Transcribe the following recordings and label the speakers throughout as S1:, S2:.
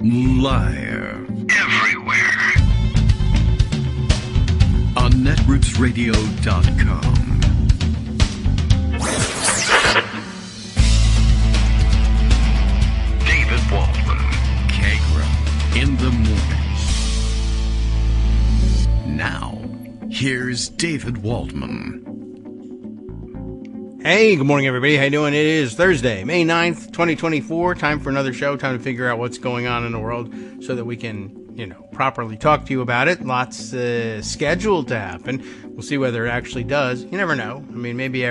S1: Live. Everywhere. On netrootsradio.com. David Waldman. Kagro. In the morning. Now, here's David Waldman.
S2: Hey, good morning, everybody. How you doing? It is Thursday, May 9th, 2024. Time for another show. Time to figure out what's going on in the world so that we can, properly talk to you about it. Lots scheduled to happen. We'll see whether it actually does. You never know. I mean, maybe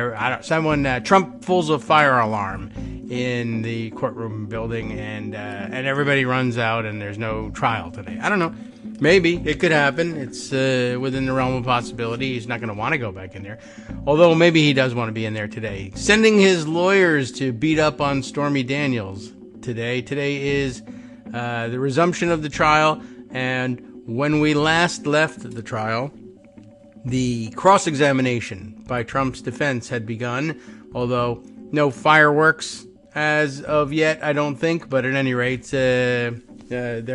S2: Trump pulls a fire alarm in the courtroom building and everybody runs out and there's no trial today. I don't know. Maybe. It could happen. It's within the realm of possibility. He's not going to want to go back in there. Although maybe he does want to be in there today. Sending his lawyers to beat up on Stormy Daniels today. Today is the resumption of the trial. And when we last left the trial, the cross-examination by Trump's defense had begun. Although no fireworks as of yet, I don't think. But at any rate, they're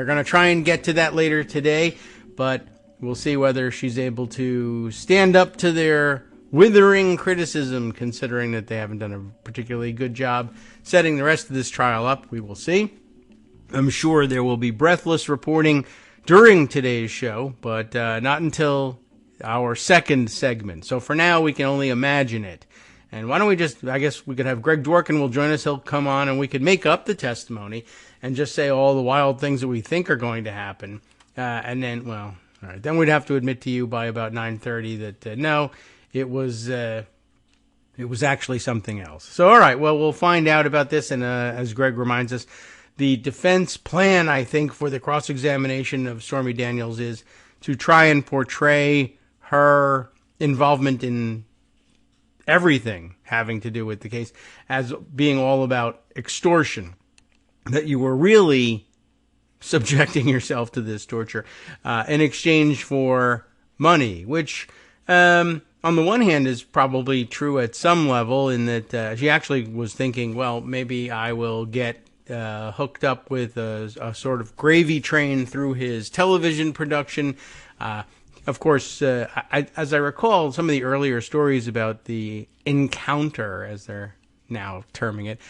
S2: going to try and get to that later today, but we'll see whether she's able to stand up to their withering criticism, considering that they haven't done a particularly good job setting the rest of this trial up. We will see. I'm sure there will be breathless reporting during today's show, but not until our second segment. So for now, we can only imagine it. And why don't we I guess we could have Greg Dworkin will join us. He'll come on and we could make up the testimony and just say all the wild things that we think are going to happen. And then, all right, then we'd have to admit to you by about 9:30 that, no, it was actually something else. So, all right, well, we'll find out about this. And as Greg reminds us, the defense plan, I think, for the cross-examination of Stormy Daniels is to try and portray her involvement in everything having to do with the case as being all about extortion. That you were really subjecting yourself to this torture in exchange for money, which on the one hand is probably true at some level in that she actually was thinking, well, maybe I will get hooked up with a sort of gravy train through his television production. Of course, as I recall, some of the earlier stories about the encounter, as they're now terming it,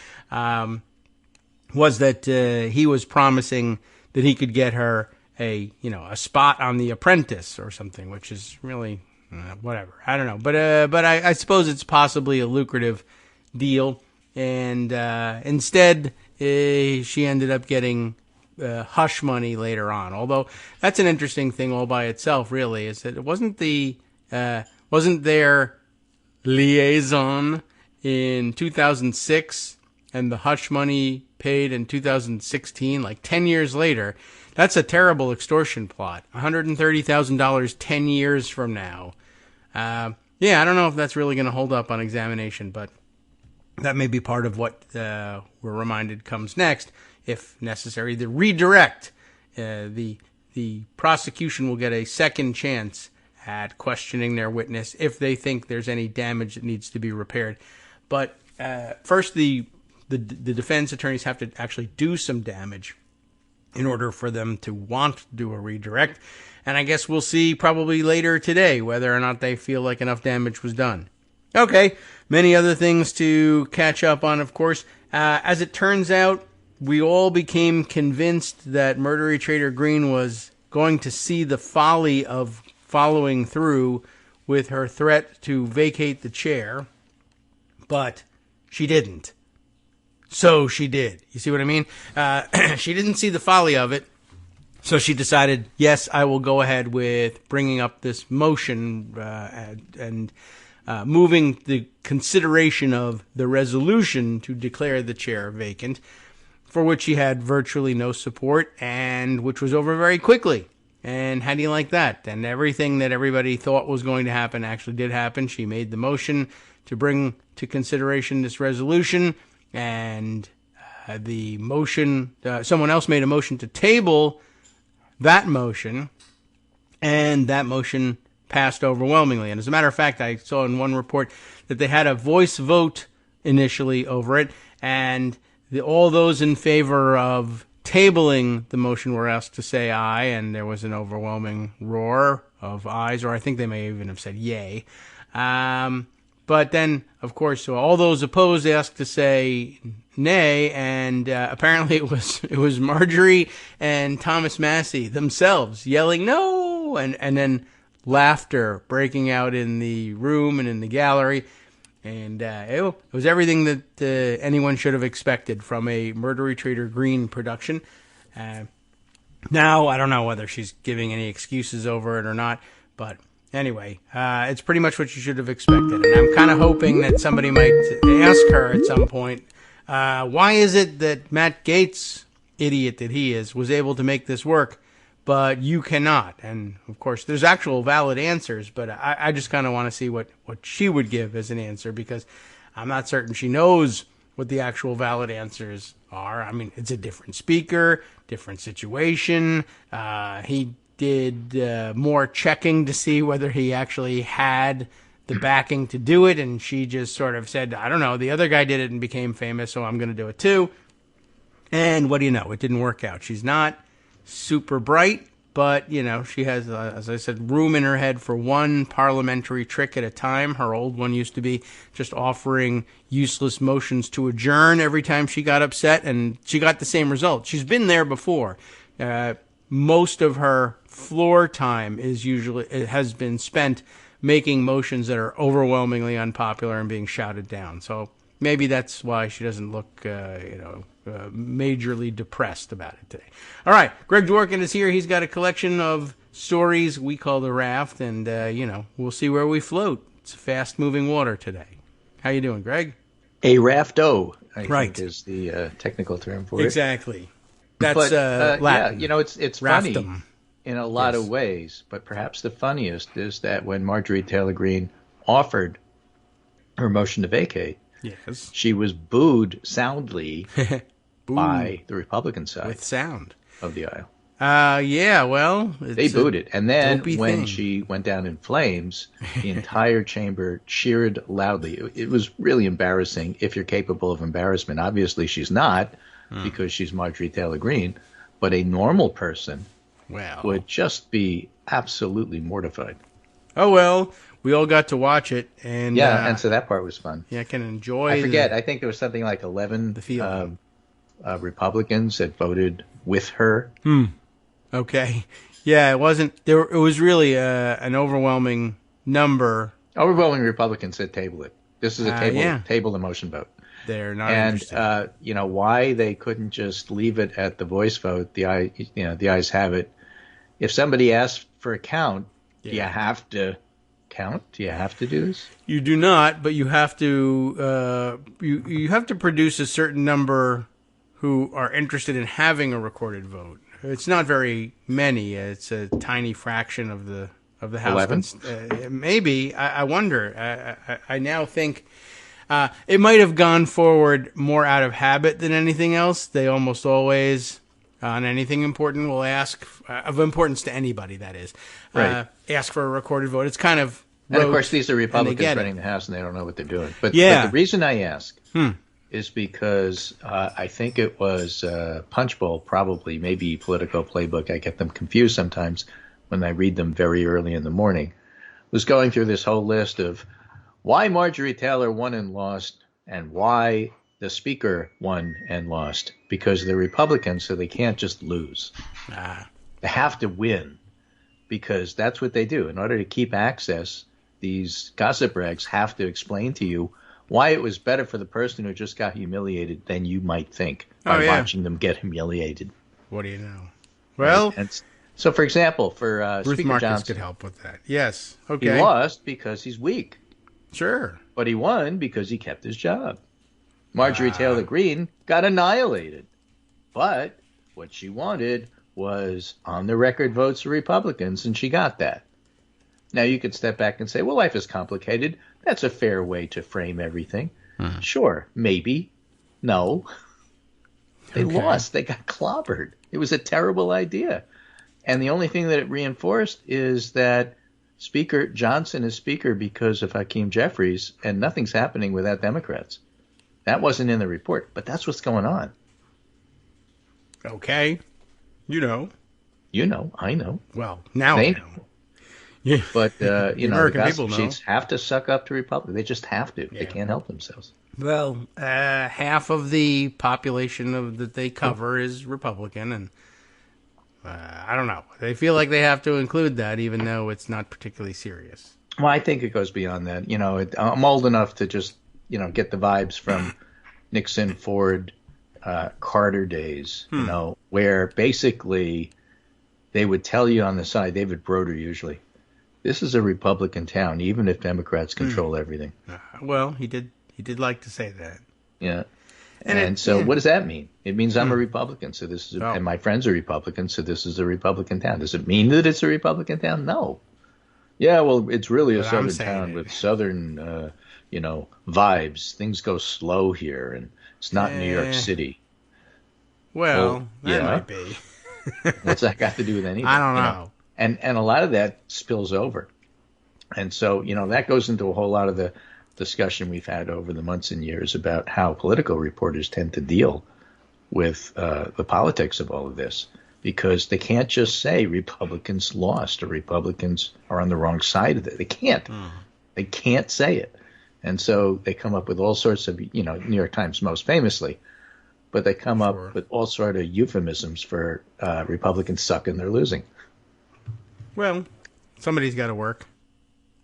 S2: was that he was promising that he could get her a spot on The Apprentice or something, which is really whatever. I don't know, but I suppose it's possibly a lucrative deal. And instead, she ended up getting hush money later on. Although that's an interesting thing all by itself, really, is that it wasn't their liaison in 2006 and the hush money paid in 2016, like 10 years later. That's a terrible extortion plot. $130,000 10 years from now. I don't know if that's really going to hold up on examination, but that may be part of what we're reminded comes next, if necessary. The redirect. The prosecution will get a second chance at questioning their witness if they think there's any damage that needs to be repaired. But first, the defense attorneys have to actually do some damage in order for them to want to do a redirect. And I guess we'll see probably later today whether or not they feel like enough damage was done. Okay, many other things to catch up on, of course. As it turns out, we all became convinced that Murdery Trader Green was going to see the folly of following through with her threat to vacate the chair, but she didn't. So she did. You see what I mean? She didn't see the folly of it, so she decided, yes, I will go ahead with bringing up this motion and moving the consideration of the resolution to declare the chair vacant, for which she had virtually no support, and which was over very quickly. And how do you like that? And everything that everybody thought was going to happen actually did happen. She made the motion to bring to consideration this resolution, and the motion, someone else made a motion to table that motion, and that motion passed overwhelmingly. And as a matter of fact, I saw in one report that they had a voice vote initially over it, and all those in favor of tabling the motion were asked to say aye, and there was an overwhelming roar of ayes, or I think they may even have said yay. But then, of course, so all those opposed asked to say nay, and apparently it was Marjorie and Thomas Massey themselves yelling no, and then laughter breaking out in the room and in the gallery. And it was everything that anyone should have expected from a Murder Trader Green production. Now, I don't know whether she's giving any excuses over it or not, but anyway, it's pretty much what you should have expected. And I'm kind of hoping that somebody might ask her at some point, why is it that Matt Gaetz, idiot that he is, was able to make this work, but you cannot? And, of course, there's actual valid answers, but I just kind of want to see what she would give as an answer, because I'm not certain she knows what the actual valid answers are. I mean, it's a different speaker, different situation. He did more checking to see whether he actually had the backing to do it, and she just sort of said, I don't know, the other guy did it and became famous, so I'm going to do it too. And what do you know? It didn't work out. She's not super bright, but, you know, she has, as I said, room in her head for one parliamentary trick at a time. Her old one used to be just offering useless motions to adjourn every time she got upset, and she got the same result. She's been there before. Most of her floor time has been spent making motions that are overwhelmingly unpopular and being shouted down. So maybe that's why she doesn't look, majorly depressed about it today. All right, Greg Dworkin is here. He's got a collection of stories we call the raft, and we'll see where we float. It's fast-moving water today. How you doing, Greg?
S3: A rafto, I
S2: right.
S3: think is the technical term for it.
S2: Exactly. That's Latin.
S3: Yeah, it's funny in a lot of ways, but perhaps the funniest is that when Marjorie Taylor Greene offered her motion to vacate,
S2: yes,
S3: she was booed soundly by the Republican side
S2: with sound
S3: of the aisle.
S2: They
S3: booed it. And then when she went down in flames, the entire chamber cheered loudly. It was really embarrassing if you're capable of embarrassment. Obviously, she's not because she's Marjorie Taylor Greene, but a normal person would just be absolutely mortified.
S2: Oh, well, we all got to watch it. And
S3: and so that part was fun.
S2: Yeah, I can enjoy
S3: I forget. I think there was something like 11 Republicans that voted with her.
S2: Okay. Yeah, it wasn't there. It was really an overwhelming number.
S3: Overwhelming Republicans said table it. This is a table the motion vote.
S2: They're not interested.
S3: And why they couldn't just leave it at the voice vote? The ayes have it. If somebody asks for a count, do you have to count? Do you have to do this?
S2: You do not, but you have to. You have to produce a certain number who are interested in having a recorded vote. It's not very many. It's a tiny fraction of the House.
S3: 11?
S2: Maybe. I wonder. I now think it might have gone forward more out of habit than anything else. They almost always, on anything important, will ask, of importance to anybody, that is, ask for a recorded vote. It's kind of
S3: and of course, these are Republicans running the House, and they don't know what they're doing. But the reason I ask is because I think it was Punchbowl, probably, maybe Politico Playbook. I get them confused sometimes when I read them very early in the morning. Was going through this whole list of why Marjorie Taylor won and lost, and why the Speaker won and lost. Because they're Republicans, so they can't just lose. They have to win, because that's what they do. In order to keep access, these gossip rags have to explain to you why it was better for the person who just got humiliated than you might think by watching them get humiliated.
S2: What do you know? Well,
S3: so for example, for
S2: Ruth
S3: Speaker
S2: Marcus
S3: Johnson,
S2: could help with that. Yes. Okay.
S3: He lost because he's weak.
S2: Sure.
S3: But he won because he kept his job. Marjorie Taylor Greene got annihilated. But what she wanted was on the record votes for Republicans, and she got that. Now you could step back and say, well, life is complicated. That's a fair way to frame everything. Sure, maybe. No. They lost. They got clobbered. It was a terrible idea. And the only thing that it reinforced is that Speaker Johnson is Speaker because of Hakeem Jeffries, and nothing's happening without Democrats. That wasn't in the report, but that's what's going on.
S2: Okay. You know.
S3: You know, I know.
S2: Well, now
S3: they
S2: I know. Yeah.
S3: But, the
S2: American
S3: gossip
S2: people know.
S3: sheets have to suck up to Republicans. They just have to.
S2: Yeah.
S3: They can't help themselves.
S2: Well, half of the population that they cover is Republican, and I don't know. They feel like they have to include that, even though it's not particularly serious.
S3: Well, I think it goes beyond that. I'm old enough to just, get the vibes from Nixon, Ford, Carter days, where basically they would tell you on the side, David Broder usually, this is a Republican town, even if Democrats control everything.
S2: Well, he did like to say that.
S3: Yeah. And so what does that mean? It means I'm a Republican, so this is and my friends are Republicans, so this is a Republican town. Does it mean that it's a Republican town? No. Yeah, well, it's really a southern town with southern, vibes. Things go slow here, and it's not New York City.
S2: Well, that might be.
S3: What's that got to do with anything?
S2: I don't know.
S3: And a lot of that spills over. And so, that goes into a whole lot of the discussion we've had over the months and years about how political reporters tend to deal with the politics of all of this, because they can't just say Republicans lost or Republicans are on the wrong side of it. They can't. They can't say it. And so they come up with all sorts of, New York Times most famously, but they come up with all sort of euphemisms for Republicans suck and they're losing.
S2: Well, somebody's got to work.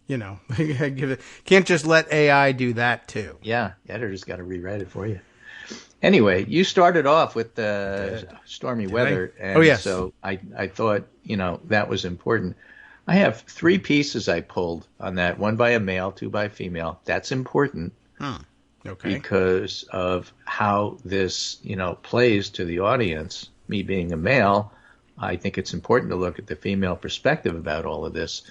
S2: Can't just let AI do that too.
S3: Yeah, the editor's got to rewrite it for you. Anyway, you started off with stormy weather, and so I thought, that was important. I have 3 pieces I pulled on that, 1 by a male, 2 by a female. That's important.
S2: Okay.
S3: Because of how this, plays to the audience. Me being a male, I think it's important to look at the female perspective about all of this.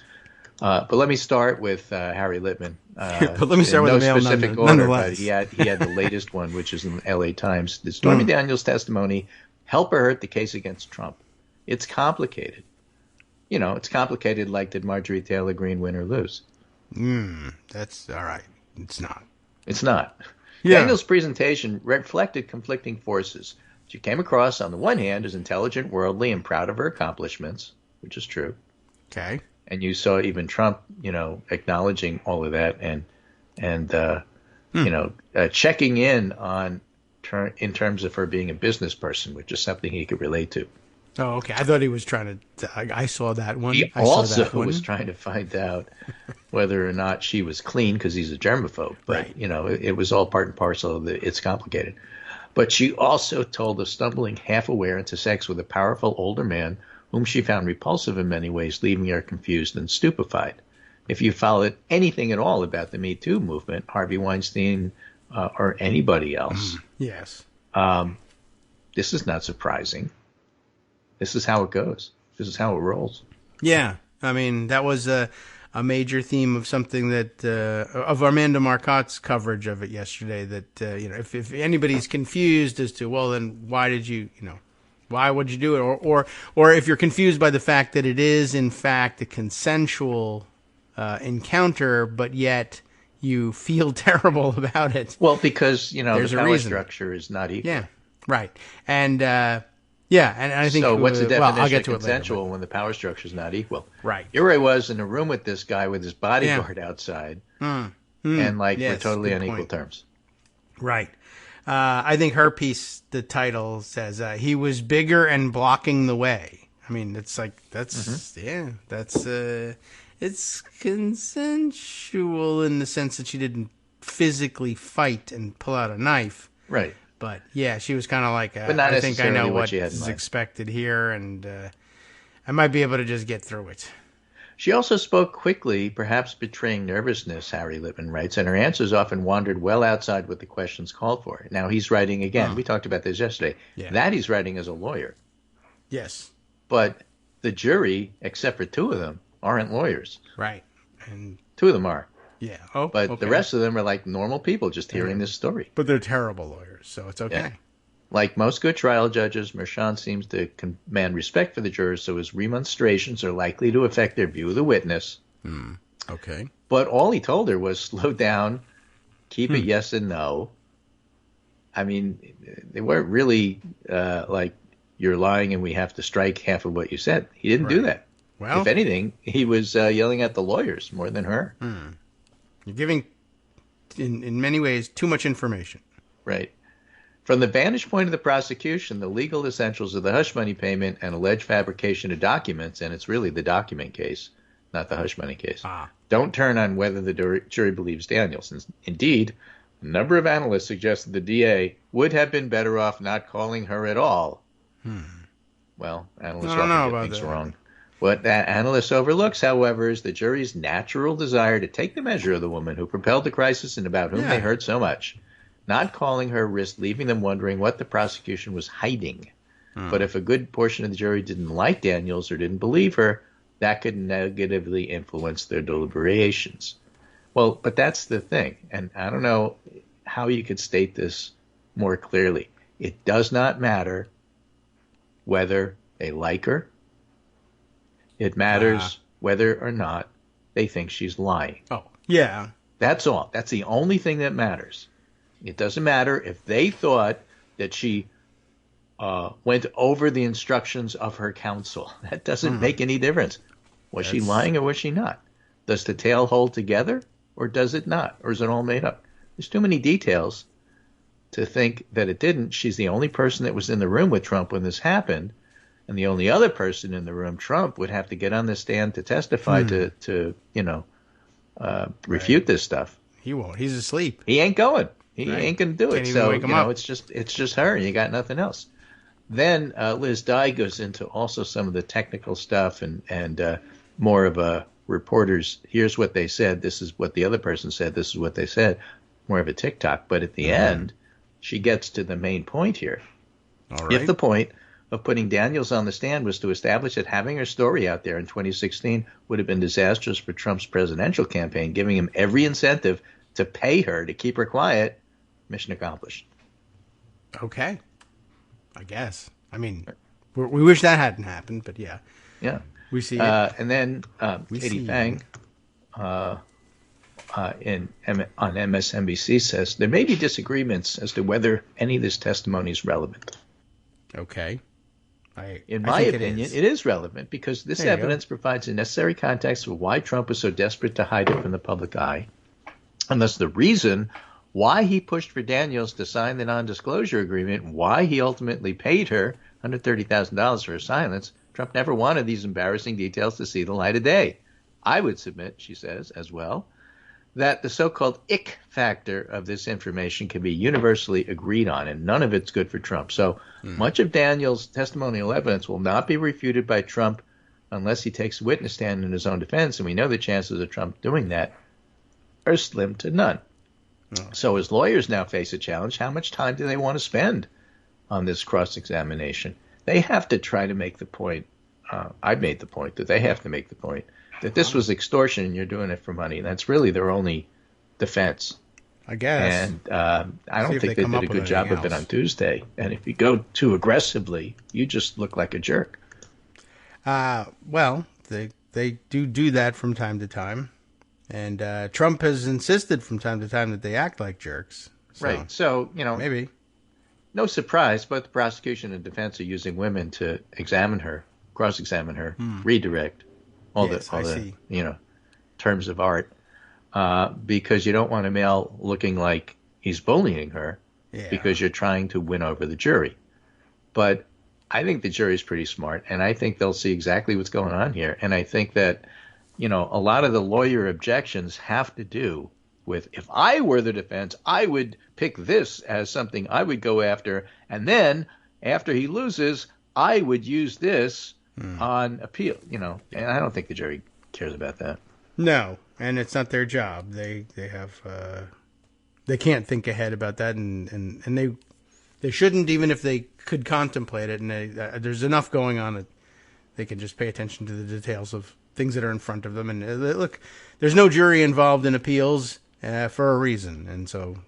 S3: But let me start with Harry Litman.
S2: But let me start with the male,
S3: specific order, but he had the latest one, which is in the L.A. Times. The Stormy Daniels testimony, help or hurt the case against Trump. It's complicated. It's complicated like did Marjorie Taylor Greene win or lose?
S2: That's all right. It's not.
S3: It's not.
S2: Yeah.
S3: Daniels' presentation reflected conflicting forces. She came across, on the one hand, as intelligent, worldly, and proud of her accomplishments, which is true.
S2: Okay.
S3: And you saw even Trump, acknowledging all of that and checking in on in terms of her being a business person, which is something he could relate to.
S2: Oh, okay. I thought he was trying to. I saw that one.
S3: He also was trying to find out whether or not she was clean because he's a germaphobe. But, it was all part and parcel of it's complicated. But she also told of stumbling half-aware into sex with a powerful older man whom she found repulsive in many ways, leaving her confused and stupefied. If you followed anything at all about the Me Too movement, Harvey Weinstein or anybody else,
S2: yes,
S3: this is not surprising. This is how it goes. This is how it rolls.
S2: Yeah, I mean that was a major theme of something that of Amanda Marcotte's coverage of it yesterday. That if anybody's confused as to then why did you why would you do it, or if you're confused by the fact that it is in fact a consensual encounter, but yet you feel terrible about it.
S3: Well, because the power structure is not equal.
S2: Yeah, right, and and I think
S3: so. What's the definition
S2: I'll get
S3: of
S2: to
S3: consensual
S2: it later,
S3: when the power structure is not equal?
S2: Right.
S3: Here I was in a room with this guy with his bodyguard outside, and we're totally on equal terms.
S2: Right. I think her piece, the title says, he was bigger and blocking the way. I mean, it's like, it's consensual in the sense that she didn't physically fight and pull out a knife.
S3: Right.
S2: But yeah, she was kind of like,
S3: but not
S2: I think I know what
S3: is
S2: expected here, and I might be able to just get through it.
S3: She also spoke quickly, perhaps betraying nervousness, Harry Litman writes, and her answers often wandered well outside what the questions called for. Now, he's writing again. We talked about this yesterday. Yeah. That he's writing as a lawyer.
S2: Yes.
S3: But the jury, except for 2 of them, aren't lawyers.
S2: Right. And
S3: 2 of them are.
S2: Yeah. Oh,
S3: but
S2: okay.
S3: The rest of them are like normal people just hearing this story.
S2: But they're terrible lawyers, so it's okay.
S3: Yeah. Like most good trial judges, Mershon seems to command respect for the jurors, so his remonstrations are likely to affect their view of the witness.
S2: Okay.
S3: But all he told her was slow down, keep it yes and no. I mean, they weren't really you're lying and we have to strike half of what you said. He didn't do that.
S2: Well,
S3: if anything, he was yelling at the lawyers more than her.
S2: You're giving, in many ways, too much information.
S3: Right. From the vantage point of the prosecution, the legal essentials of the hush money payment and alleged fabrication of documents, and it's really the document case, not the hush money case, don't turn on whether the jury believes Daniels. Indeed, a number of analysts suggest that the DA would have been better off not calling her at all. Well, analysts often get things wrong. What that analyst overlooks, however, is the jury's natural desire to take the measure of the woman who propelled the crisis and about whom they heard so much. Not calling her risked leaving them wondering what the prosecution was hiding. But if a good portion of the jury didn't like Daniels or didn't believe her, that could negatively influence their deliberations. Well, but that's the thing, and I don't know how you could state this more clearly. It does not matter whether they like her. It matters whether or not they think she's lying.
S2: Oh, yeah.
S3: That's all. That's the only thing that matters. It doesn't matter if they thought that she went over the instructions of her counsel. That doesn't make any difference. Was she lying or was she not? Does the tale hold together or does it not? Or is it all made up? There's too many details to think that it didn't. She's the only person that was in the room with Trump when this happened. And the only other person in the room, Trump, would have to get on the stand to testify to refute this stuff.
S2: He won't. He's asleep.
S3: He ain't going. He ain't going to do it. So, it's just her, and you got nothing else. Then Liz Dye goes into also some of the technical stuff and more of a reporter's, here's what they said, this is what the other person said, this is what they said, more of a TikTok. But at the end, she gets to the main point here.
S2: All right.
S3: If the point of putting Daniels on the stand was to establish that having her story out there in 2016 would have been disastrous for Trump's presidential campaign, giving him every incentive to pay her to keep her quiet, mission accomplished.
S2: Okay. I guess. I mean, we wish that hadn't happened, but yeah.
S3: Yeah.
S2: We see it.
S3: And then Katie Fang on MSNBC says, there may be disagreements as to whether any of this testimony is relevant.
S2: Okay.
S3: In my opinion, it is relevant because this evidence provides a necessary context for why Trump was so desperate to hide it from the public eye. And thus the reason why he pushed for Daniels to sign the non-disclosure agreement, why he ultimately paid her $130,000 for her silence. Trump never wanted these embarrassing details to see the light of day. I would submit, she says, as well, that the so-called ick factor of this information can be universally agreed on, and none of it's good for Trump. So much of Daniels' testimonial evidence will not be refuted by Trump unless he takes a witness stand in his own defense, and we know the chances of Trump doing that are slim to none. So his lawyers now face a challenge. How much time do they want to spend on this cross-examination? They have to try to make the point. I've made the point that they have to make the point that this was extortion and you're doing it for money. That's really their only defense.
S2: I guess.
S3: And I don't think they did a good job of it on Tuesday. And if you go too aggressively, you just look like a jerk.
S2: Well, they do that from time to time. And Trump has insisted from time to time that they act like jerks. So,
S3: right. So,
S2: maybe.
S3: No surprise, both the prosecution and defense are using women to examine her, cross-examine her, redirect all the terms of art, because you don't want a male looking like he's bullying her because you're trying to win over the jury. But I think the jury's pretty smart, and I think they'll see exactly what's going on here. And I think that a lot of the lawyer objections have to do with, if I were the defense, I would pick this as something I would go after. And then after he loses, I would use this on appeal, and I don't think the jury cares about that.
S2: No. And it's not their job. They have, they can't think ahead about that. And they shouldn't, even if they could contemplate it. And there's enough going on that they can just pay attention to the details of things that are in front of them. And look, there's no jury involved in appeals for a reason. And so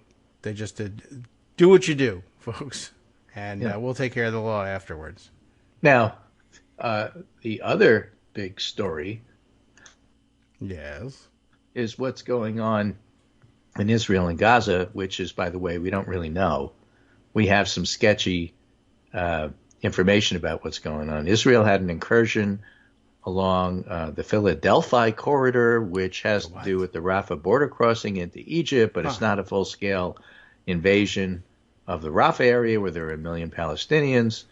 S2: they just did do what you do, folks. And we'll take care of the law afterwards.
S3: Now, the other big story is what's going on in Israel and Gaza, which is, by the way, we don't really know. We have some sketchy information about what's going on. Israel had an incursion along the Philadelphia corridor, which has to do with the Rafah border crossing into Egypt, but it's not a full-scale invasion of the Rafah area where there are 1 million Palestinians.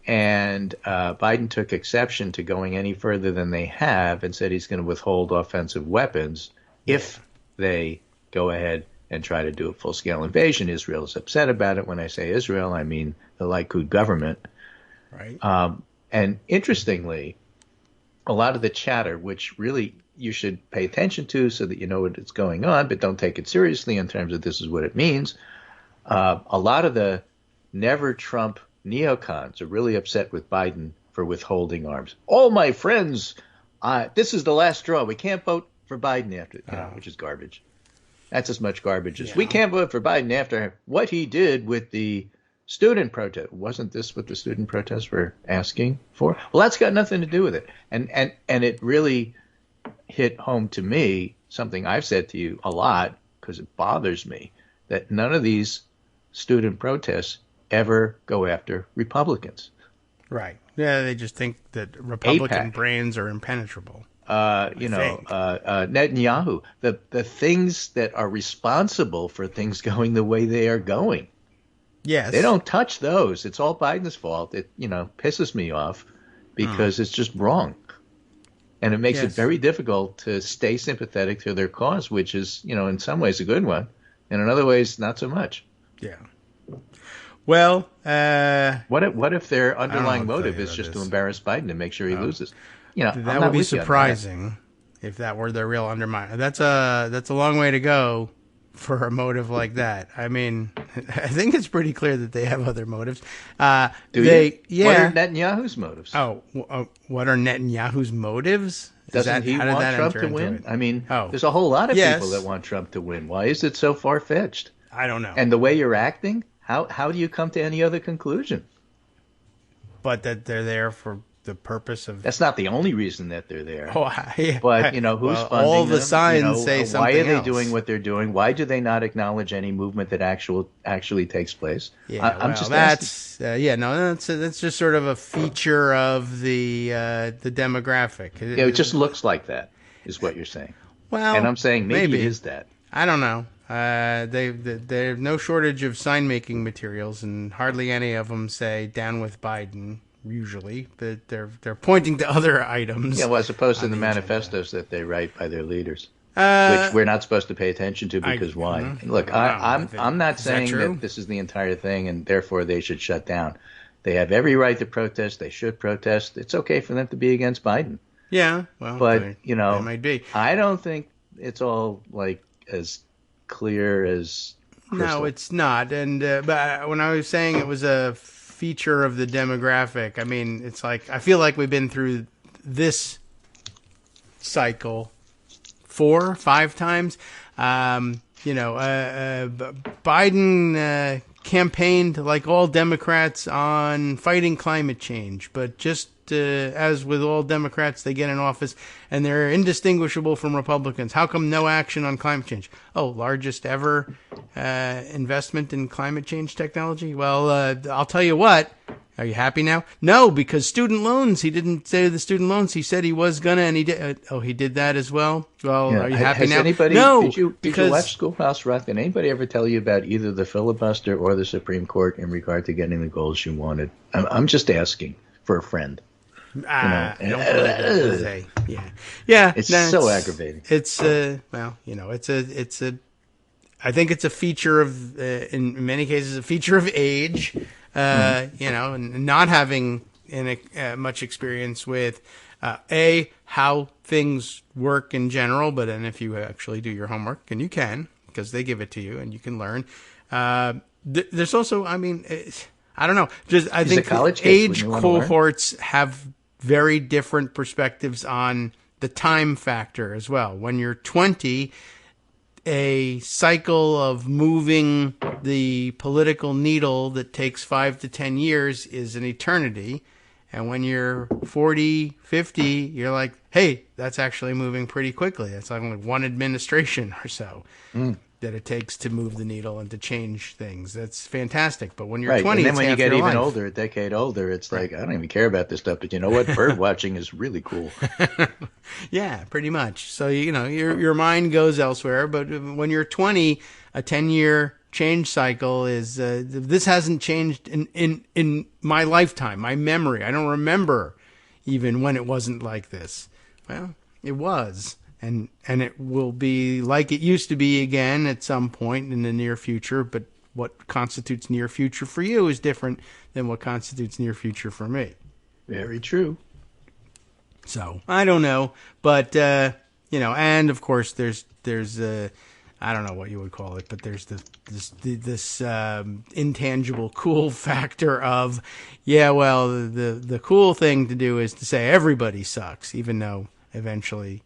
S3: And Biden took exception to going any further than they have and said he's going to withhold offensive weapons if they go ahead and try to do a full-scale invasion. Israel is upset about it. When I say Israel, I mean the Likud government.
S2: Right.
S3: And interestingly, a lot of the chatter, which really you should pay attention to so that you know what's going on, but don't take it seriously in terms of this is what it means. A lot of the never Trump neocons are really upset with Biden for withholding arms. Oh, my friends, this is the last straw. We can't vote for Biden after, which is garbage. That's as much garbage as we can't vote for Biden after what he did with the student protest. Wasn't this what the student protests were asking for? Well, that's got nothing to do with it. And it really hit home to me, something I've said to you a lot because it bothers me, that none of these student protests ever go after Republicans.
S2: Right. Yeah, they just think that Republican brains are impenetrable.
S3: Netanyahu, the things that are responsible for things going the way they are going.
S2: Yes.
S3: They don't touch those. It's all Biden's fault. It, pisses me off because it's just wrong. And it makes it very difficult to stay sympathetic to their cause, which is, in some ways a good one, and in other ways not so much.
S2: Yeah. Well,
S3: what if their underlying motive is just to embarrass Biden and make sure he loses?
S2: That would be surprising if that were their real undermine. That's a long way to go for a motive like that. I mean, I think it's pretty clear that they have other motives.
S3: Do you? Yeah. What are Netanyahu's motives?
S2: What are Netanyahu's motives?
S3: Doesn't he want Trump to win? I mean, there's a whole lot of people that want Trump to win. Why is it so far-fetched?
S2: I don't know.
S3: And the way you're acting, how do you come to any other conclusion?
S2: But that they're there for the purpose of...
S3: That's not the only reason that they're there.
S2: Yeah.
S3: But, who's funding
S2: all the
S3: them?
S2: signs say something
S3: Why are they
S2: else.
S3: doing what they're doing? Why do they not acknowledge any movement that actually takes place?
S2: Yeah, that's just sort of a feature of the demographic.
S3: It just looks like that, is what you're saying.
S2: Well,
S3: and I'm saying maybe it is that.
S2: I don't know. They have no shortage of sign-making materials, and hardly any of them say "down with Biden." Usually, but they're pointing to other items.
S3: Yeah, well, as opposed to the manifestos that they write by their leaders, which we're not supposed to pay attention to because why? Look, I'm not saying that this is the entire thing, and therefore they should shut down. They have every right to protest. They should protest. It's okay for them to be against Biden.
S2: Yeah, well,
S3: but
S2: they might be.
S3: I don't think it's all like as clear as crystal.
S2: No, it's not. And but when I was saying it was a feature of the demographic, I mean, it's like I feel like we've been through this cycle 4 or 5 times. Biden campaigned like all Democrats on fighting climate change, but just as with all Democrats, they get in office and they're indistinguishable from Republicans. How come no action on climate change? Largest ever investment in climate change technology? Well, I'll tell you what. Are you happy now? No, because student loans. He didn't say the student loans. He said he was gonna, and he did. He did that as well. Well, Are you happy now? No,
S3: did you watch Schoolhouse Rock? Did anybody ever tell you about either the filibuster or the Supreme Court in regard to getting the goals you wanted? I'm just asking for a friend.
S2: I don't believe it. Yeah.
S3: It's so aggravating.
S2: It's I think it's a feature of, in many cases, a feature of age. And not having much experience with how things work in general, but then if you actually do your homework, and you can, because they give it to you and you can learn. There's also, I don't know. I think age cohorts have very different perspectives on the time factor as well. When you're 20, a cycle of moving the political needle that takes 5 to 10 years is an eternity. And when you're 40, 50, you're like, hey, that's actually moving pretty quickly. That's only one administration or so. that it takes to move the needle and to change things. That's fantastic. But when you're 20,
S3: and then
S2: it's
S3: when you
S2: half
S3: get
S2: your
S3: even
S2: life.
S3: older, a decade older, it's like, I don't even care about this stuff. But you know what? Bird watching is really cool.
S2: Yeah, pretty much. So, your mind goes elsewhere. But when you're 20, a 10-year change cycle is, this hasn't changed in my lifetime, my memory. I don't remember even when it wasn't like this. Well, it was. And it will be like it used to be again at some point in the near future. But what constitutes near future for you is different than what constitutes near future for me.
S3: Very true.
S2: So I don't know, but and of course there's I don't know what you would call it, but there's this intangible cool factor of the cool thing to do is to say everybody sucks, even though eventually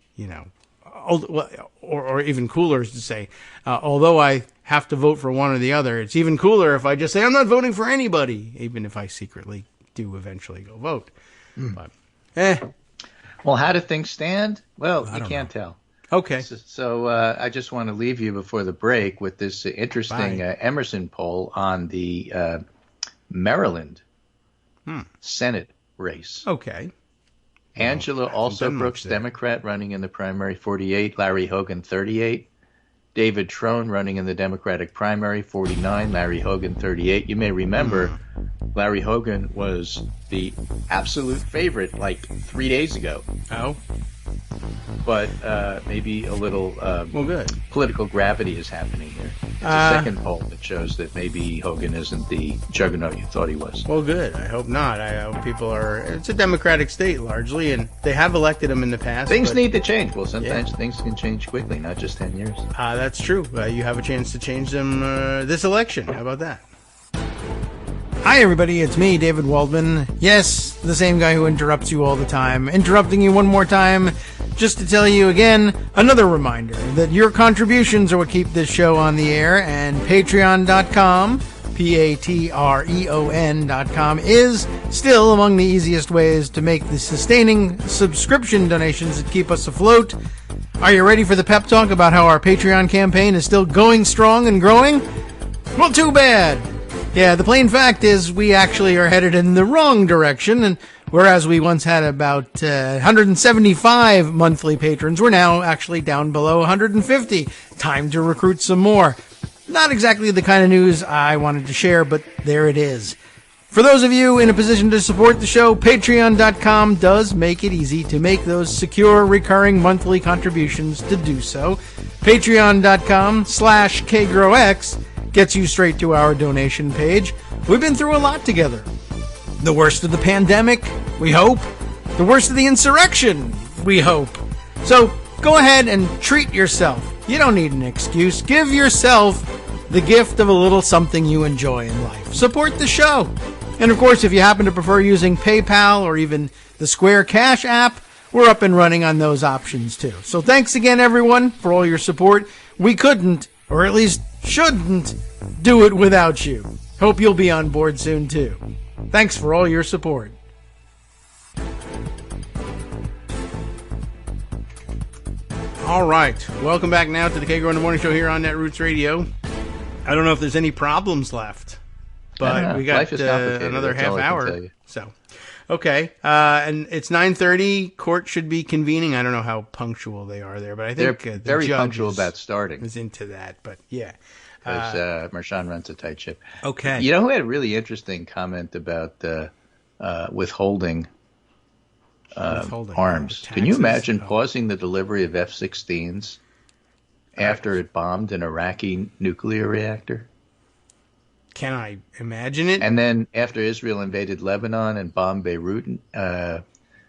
S2: or even cooler is to say, although I have to vote for one or the other, it's even cooler if I just say I'm not voting for anybody, even if I secretly do eventually go vote. But,
S3: Well, how do things stand? Well, you can't tell.
S2: Okay.
S3: So I just want to leave you before the break with this interesting Emerson poll on the Maryland Senate race.
S2: Okay.
S3: Angela Alsobrooks, Democrat, running in the primary, 48. Larry Hogan, 38. David Trone running in the Democratic primary, 49. Larry Hogan, 38. You may remember Larry Hogan was the absolute favorite like 3 days ago.
S2: Oh.
S3: But maybe a little
S2: good.
S3: Political gravity is happening here. It's a second poll that shows that maybe Hogan isn't the juggernaut you thought he was.
S2: Well, good. I hope not. I hope it's a Democratic state largely, and they have elected him in the past.
S3: Things need to change. Well, sometimes things can change quickly, not just 10 years.
S2: That's true. You have a chance to change them this election. How about that? Hi, everybody. It's me, David Waldman. Yes, the same guy who interrupts you all the time. Interrupting you one more time just to tell you again, another reminder that your contributions are what keep this show on the air, and Patreon.com, Patreon.com, is still among the easiest ways to make the sustaining subscription donations that keep us afloat. Are you ready for the pep talk about how our Patreon campaign is still going strong and growing? Well, too bad. Yeah, the plain fact is we actually are headed in the wrong direction, and whereas we once had about 175 monthly patrons, we're now actually down below 150. Time to recruit some more. Not exactly the kind of news I wanted to share, but there it is. For those of you in a position to support the show, Patreon.com does make it easy to make those secure, recurring monthly contributions to do so. Patreon.com/KagroX gets you straight to our donation page. We've been through a lot together. The worst of the pandemic, we hope. The worst of the insurrection, we hope. So go ahead and treat yourself. You don't need an excuse. Give yourself the gift of a little something you enjoy in life. Support the show. And of course, if you happen to prefer using PayPal or even the Square Cash app, we're up and running on those options too. So thanks again, everyone, for all your support. We couldn't, or at least shouldn't, do it without you. Hope you'll be on board soon too. Thanks for all your support. All right, welcome back now to the Kagro in the Morning Show here on Netroots Radio. I don't know if there's any problems left, but we got another half hour. So, okay, and it's 9:30. Court should be convening. I don't know how punctual they are there, but I think
S3: they're very punctual about starting.
S2: Is into that, but yeah.
S3: Because Marshawn runs a tight ship.
S2: Okay.
S3: You know who had a really interesting comment about withholding arms? Can you imagine pausing the delivery of F-16s after it bombed an Iraqi nuclear reactor?
S2: Can I imagine it?
S3: And then after Israel invaded Lebanon and bombed Beirut,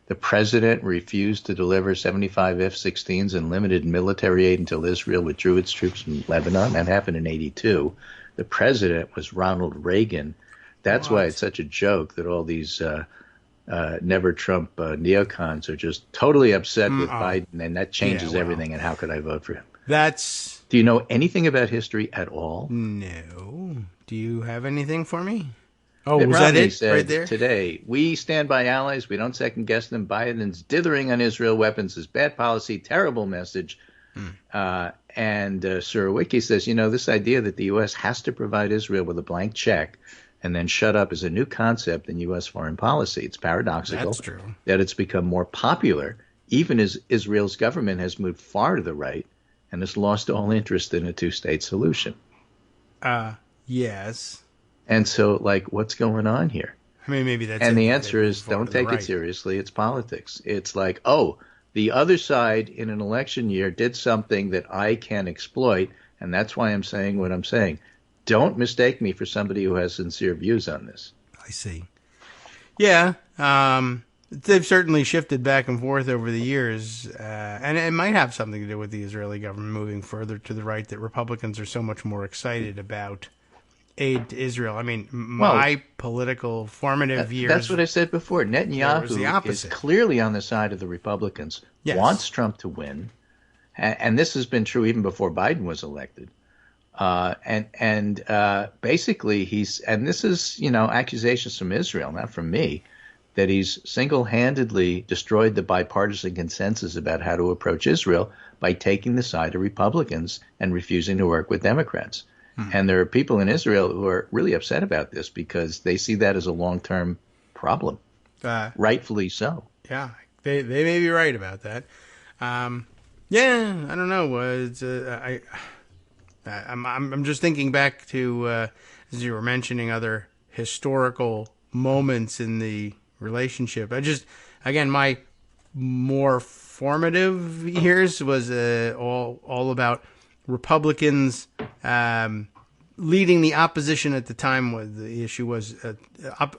S3: the president refused to deliver 75 F-16s and limited military aid until Israel withdrew its troops from Lebanon. That happened in 1982. The president was Ronald Reagan. That's why it's such a joke that all these never Trump neocons are just totally upset with Biden, and that changes everything. And how could I vote for him? Do you know anything about history at all?
S2: No. Do you have anything for me? Oh,
S3: Mitt
S2: was
S3: Romney
S2: that it
S3: said
S2: right there?
S3: Today, we stand by allies. We don't second guess them. Biden's dithering on Israel weapons is bad policy, terrible message. And Surowiecki says, this idea that the U.S. has to provide Israel with a blank check and then shut up is a new concept in U.S. foreign policy. It's paradoxical that it's become more popular, even as Israel's government has moved far to the right and has lost all interest in a two-state solution.
S2: Yes.
S3: And so, what's going on here?
S2: I mean, maybe that's...
S3: And the answer is, don't take it seriously. It's politics. It's like, the other side in an election year did something that I can exploit, and that's why I'm saying what I'm saying. Don't mistake me for somebody who has sincere views on this.
S2: I see. Yeah, they've certainly shifted back and forth over the years, and it might have something to do with the Israeli government moving further to the right, that Republicans are so much more excited about aid to Israel. I mean, my political formative years...
S3: That's what I said before. Netanyahu is clearly on the side of the Republicans, wants Trump to win, and this has been true even before Biden was elected. Basically and this is, accusations from Israel, not from me, that he's single-handedly destroyed the bipartisan consensus about how to approach Israel by taking the side of Republicans and refusing to work with Democrats. And there are people in Israel who are really upset about this because they see that as a long-term problem, rightfully so.
S2: Yeah, they may be right about that. I don't know. I'm just thinking back to, as you were mentioning, other historical moments in the relationship. Again, my more formative years was all about Republicans leading the opposition at the time. The issue was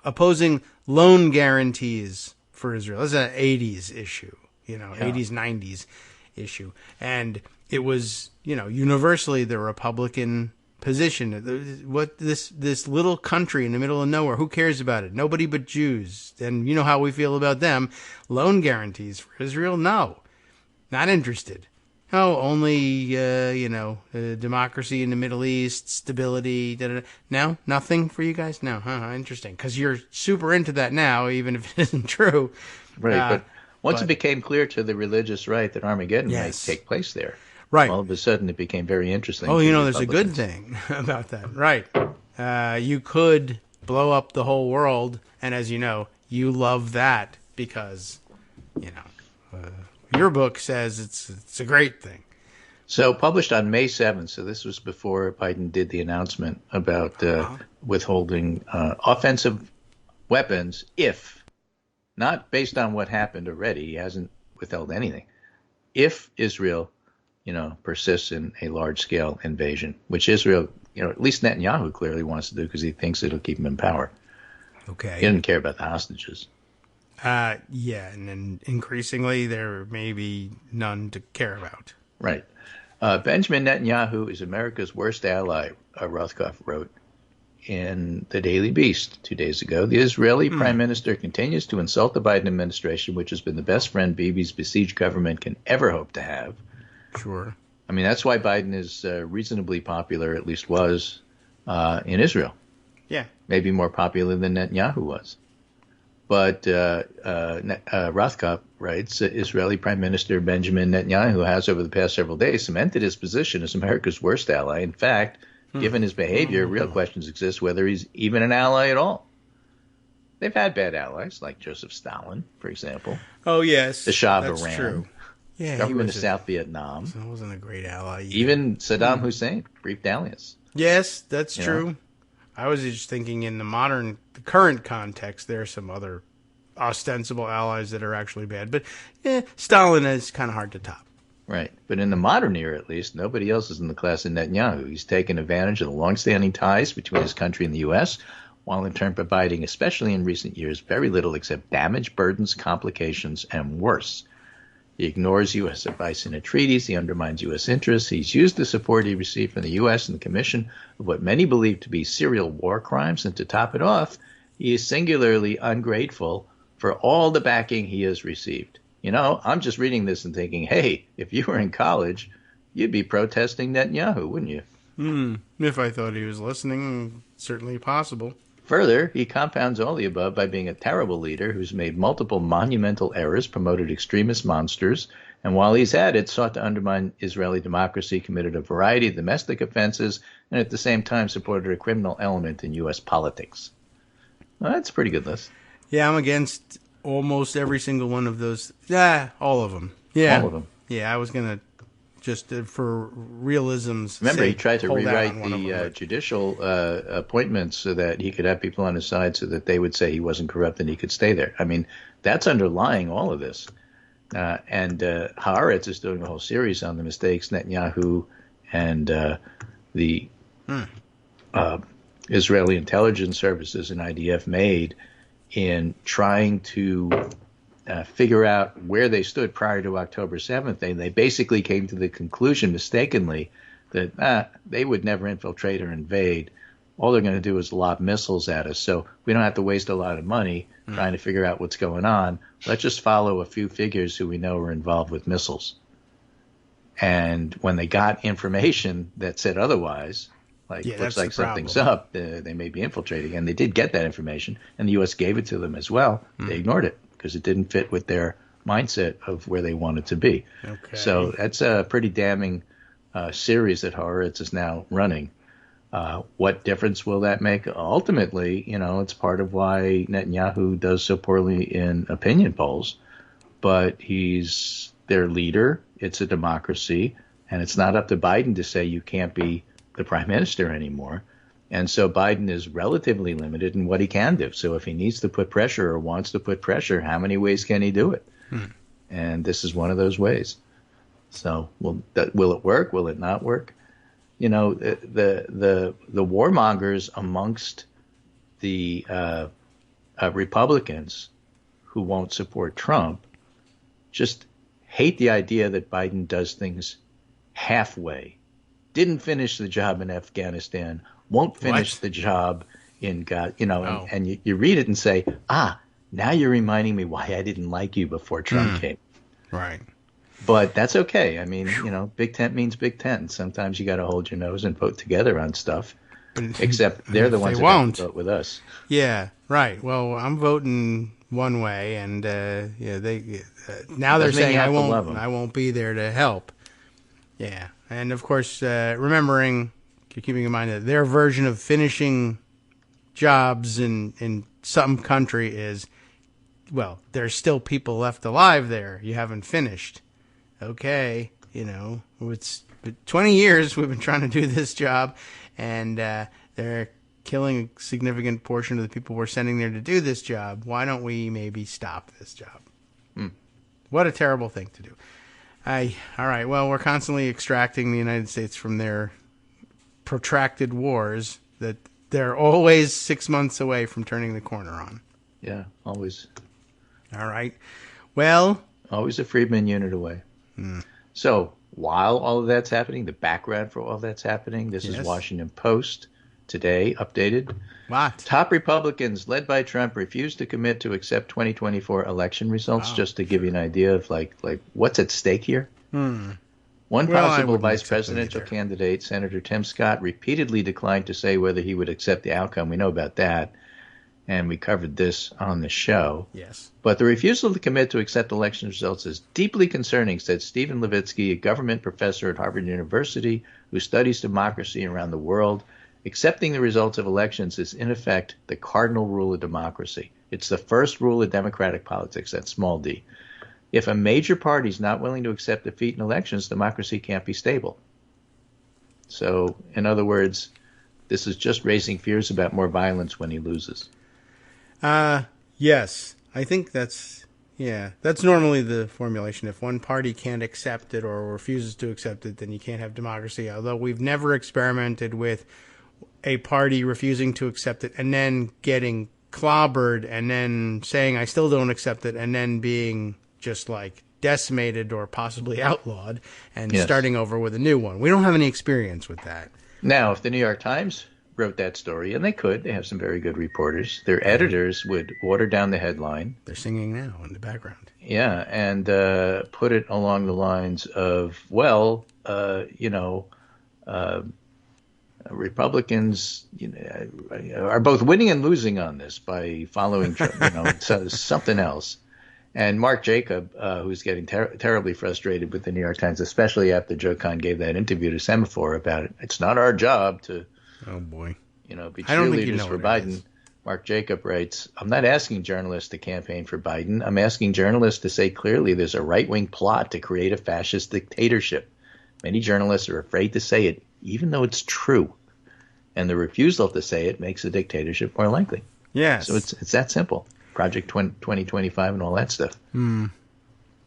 S2: opposing loan guarantees for Israel. This is an 80s issue, 80s, 90s issue. And it was, universally the Republican position. What this little country in the middle of nowhere, who cares about it? Nobody but Jews. And you know how we feel about them. Loan guarantees for Israel? No. Not interested. No, only, democracy in the Middle East, stability, No, nothing for you guys? No, interesting. Because you're super into that now, even if it isn't true.
S3: Right, but once it became clear to the religious right that Armageddon might take place there,
S2: right,
S3: all of a sudden it became very interesting.
S2: Oh, there's a good thing about that. Right. You could blow up the whole world, and as you know, you love that because, your book says it's a great thing.
S3: So published on May 7th, so this was before Biden did the announcement about withholding offensive weapons if, not based on what happened already, he hasn't withheld anything, if Israel, persists in a large-scale invasion, which Israel, at least Netanyahu clearly wants to do because he thinks it'll keep him in power.
S2: Okay.
S3: He doesn't care about the hostages.
S2: And then increasingly there may be none to care about.
S3: Right. Benjamin Netanyahu is America's worst ally, Rothkopf wrote in the Daily Beast 2 days ago. The Israeli prime minister continues to insult the Biden administration, which has been the best friend Bibi's besieged government can ever hope to have.
S2: Sure.
S3: I mean, that's why Biden is reasonably popular, at least was, in Israel.
S2: Yeah.
S3: Maybe more popular than Netanyahu was. But Rothkopf writes, Israeli Prime Minister Benjamin Netanyahu has, over the past several days, cemented his position as America's worst ally. In fact, given his behavior, real questions exist whether he's even an ally at all. They've had bad allies, like Joseph Stalin, for example.
S2: Oh, yes.
S3: The Shah of
S2: That's
S3: Iran.
S2: True. Yeah,
S3: government of South Vietnam.
S2: He wasn't a great ally either.
S3: Even Saddam Hussein, brief dalliance.
S2: Yes, that's true. I was just thinking in the current context, there are some other ostensible allies that are actually bad. But Stalin is kind of hard to top.
S3: Right. But in the modern era, at least, nobody else is in the class of Netanyahu. He's taken advantage of the longstanding ties between his country and the U.S., while in turn providing, especially in recent years, very little except damage, burdens, complications, and worse. He ignores U.S. advice in the treaties. He undermines U.S. interests. He's used the support he received from the U.S. and the commission of what many believe to be serial war crimes. And to top it off, he is singularly ungrateful for all the backing he has received. I'm just reading this and thinking, hey, if you were in college, you'd be protesting Netanyahu, wouldn't you?
S2: If I thought he was listening, certainly possible.
S3: Further, he compounds all the above by being a terrible leader who's made multiple monumental errors, promoted extremist monsters, And while he's at it, sought to undermine Israeli democracy, committed a variety of domestic offenses, and at the same time supported a criminal element in U.S. politics. Well, that's a pretty good list.
S2: Yeah, I'm against almost every single one of those. Yeah, all of them. Yeah.
S3: All of them.
S2: Yeah, I was going to just for realism's
S3: Remember,
S2: sake,
S3: he tried to rewrite the
S2: them,
S3: judicial appointments so that he could have people on his side so that they would say he wasn't corrupt and he could stay there. I mean, that's underlying all of this. And Haaretz is doing a whole series on the mistakes Netanyahu and the Israeli intelligence services and IDF made in trying to figure out where they stood prior to October 7th. They basically came to the conclusion mistakenly that they would never infiltrate or invade. All they're going to do is lob missiles at us. So we don't have to waste a lot of money trying to figure out what's going on. Let's just follow a few figures who we know are involved with missiles. And when they got information that said otherwise, looks like something's up, they may be infiltrating. And they did get that information, and the U.S. gave it to them as well. They ignored it because it didn't fit with their mindset of where they wanted to be.
S2: Okay.
S3: So that's a pretty damning series that Haaretz is now running. What difference will that make? Ultimately, it's part of why Netanyahu does so poorly in opinion polls. But he's their leader. It's a democracy. And it's not up to Biden to say you can't be the prime minister anymore. And so Biden is relatively limited in what he can do. So if he needs to put pressure or wants to put pressure, how many ways can he do it? And this is one of those ways. So will it work? Will it not work? The warmongers amongst the Republicans who won't support Trump just hate the idea that Biden does things halfway. Didn't finish the job in Afghanistan, won't finish the job in God, and you read it and say, now you're reminding me why I didn't like you before Trump came.
S2: Right.
S3: But that's okay. I mean, big tent means big tent. And sometimes you got to hold your nose and vote together on stuff. Except they're the ones that won't vote with us.
S2: Yeah, right. Well, I'm voting one way, and now they're saying I won't be there to help. Yeah, and of course, keeping in mind that their version of finishing jobs in some country is, well, there's still people left alive there. You haven't finished. Okay, it's 20 years we've been trying to do this job, and they're killing a significant portion of the people we're sending there to do this job. Why don't we maybe stop this job? What a terrible thing to do. All right, well, we're constantly extracting the United States from their protracted wars that they're always 6 months away from turning the corner on.
S3: Yeah, always.
S2: All right. Well,
S3: always a Friedman unit away. So while all of that's happening, the background for all that's happening, this is Washington Post today, updated.
S2: What?
S3: Top Republicans led by Trump refused to commit to accept 2024 election results. Wow. Just to give you an idea of like what's at stake here. One possible vice presidential candidate, Senator Tim Scott, repeatedly declined to say whether he would accept the outcome. We know about that. And we covered this on the show.
S2: Yes.
S3: But the refusal to commit to accept election results is deeply concerning, said Stephen Levitsky, a government professor at Harvard University who studies democracy around the world. Accepting the results of elections is, in effect, the cardinal rule of democracy. It's the first rule of democratic politics, that's small d. If a major party is not willing to accept defeat in elections, democracy can't be stable. So, in other words, this is just raising fears about more violence when he loses.
S2: Yes, I think that's normally the formulation. If one party can't accept it or refuses to accept it, then you can't have democracy. Although we've never experimented with a party refusing to accept it and then getting clobbered and then saying, I still don't accept it, and then being just like decimated or possibly outlawed and starting over with a new one. We don't have any experience with that.
S3: Now, if the New York Times wrote that story, and they have some very good reporters, their editors would water down the headline.
S2: They're singing now in the background.
S3: Yeah, and put it along the lines of, Republicans are both winning and losing on this by following Trump, something else. And Mark Jacob, who's getting terribly frustrated with the New York Times, especially after Joe Kahn gave that interview to Semaphore about it. It's not our job to,
S2: oh boy,
S3: be cheerleaders for Biden. Mark Jacob writes, I'm not asking journalists to campaign for Biden. I'm asking journalists to say clearly there's a right-wing plot to create a fascist dictatorship. Many journalists are afraid to say it, even though it's true. And the refusal to say it makes the dictatorship more likely.
S2: Yes.
S3: So it's that simple. Project 2025 and all that stuff.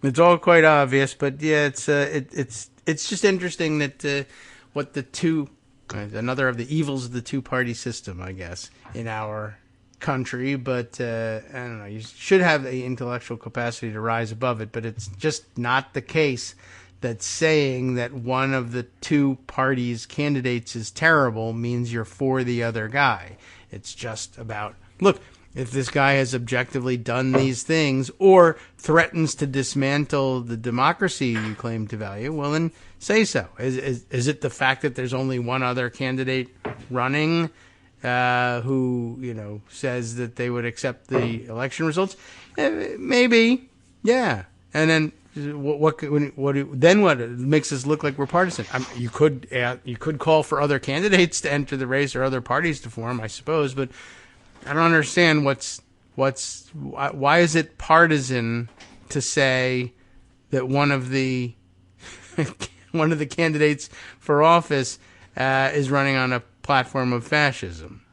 S2: It's all quite obvious, but yeah, it's just interesting that what the two, another of the evils of the two-party system, I guess, in our country. But I don't know. You should have the intellectual capacity to rise above it, but it's just not the case that saying that one of the two parties' candidates is terrible means you're for the other guy. It's just about, look, if this guy has objectively done these things or threatens to dismantle the democracy you claim to value, well, then say so. Is it the fact that there's only one other candidate running who, says that they would accept the election results? Maybe, yeah. And then what makes us look like we're partisan? You could call for other candidates to enter the race or other parties to form, I suppose, but I don't understand why is it partisan to say that one of the candidates for office is running on a platform of fascism?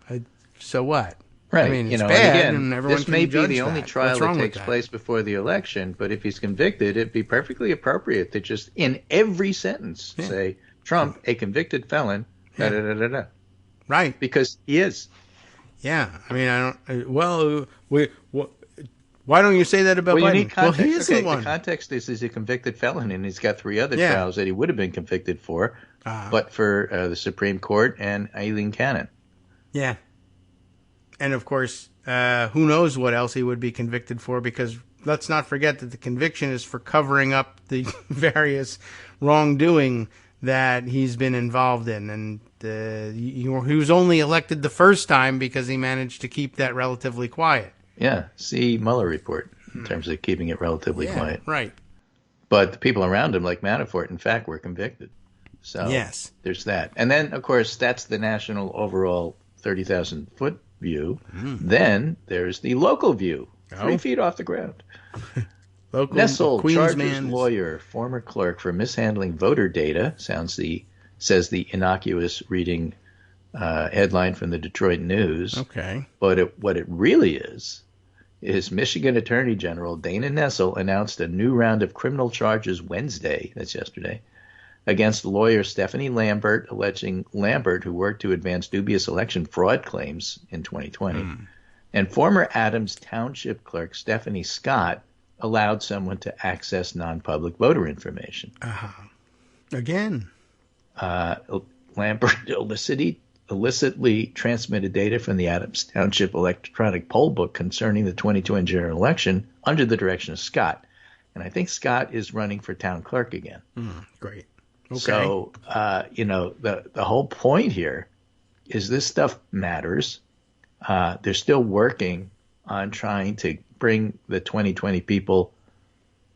S2: So what?
S3: Right.
S2: I mean, it's bad,
S3: again,
S2: and everyone
S3: this
S2: can
S3: may
S2: judge
S3: be the only
S2: that.
S3: trial that takes place before the election, but if he's convicted, it'd be perfectly appropriate to just, in every sentence, say, Trump, a convicted felon, da-da-da-da-da.
S2: Right.
S3: Because he is.
S2: Yeah. I mean, why don't you say that about Biden?
S3: You need context.
S2: Well, he is the one.
S3: The context is he's a convicted felon, and he's got 3 other trials that he would have been convicted for, but for the Supreme Court and Eileen Cannon.
S2: Yeah. And, of course, who knows what else he would be convicted for, because let's not forget that the conviction is for covering up the various wrongdoing that he's been involved in. And he was only elected the first time because he managed to keep that relatively quiet.
S3: Yeah, see Mueller report in terms of keeping it relatively quiet.
S2: Right.
S3: But the people around him, like Manafort, in fact, were convicted. So there's that. And then, of course, that's the national overall 30,000-foot view. Then there's the local view, 3 feet off the ground.
S2: Local
S3: Nessel charges
S2: man
S3: lawyer, former clerk, for mishandling voter data. Says the innocuous reading headline from the Detroit News.
S2: Okay.
S3: But what it really is Michigan Attorney General Dana Nessel announced a new round of criminal charges Wednesday, that's yesterday, against lawyer Stephanie Lambert, alleging Lambert, who worked to advance dubious election fraud claims in 2020, and former Adams Township clerk Stephanie Scott allowed someone to access non-public voter information.
S2: Again.
S3: Lambert illicitly transmitted data from the Adams Township electronic poll book concerning the 2020 general election under the direction of Scott. And I think Scott is running for town clerk again.
S2: Great. Okay.
S3: So, the whole point here is this stuff matters. They're still working on trying to bring the 2020 people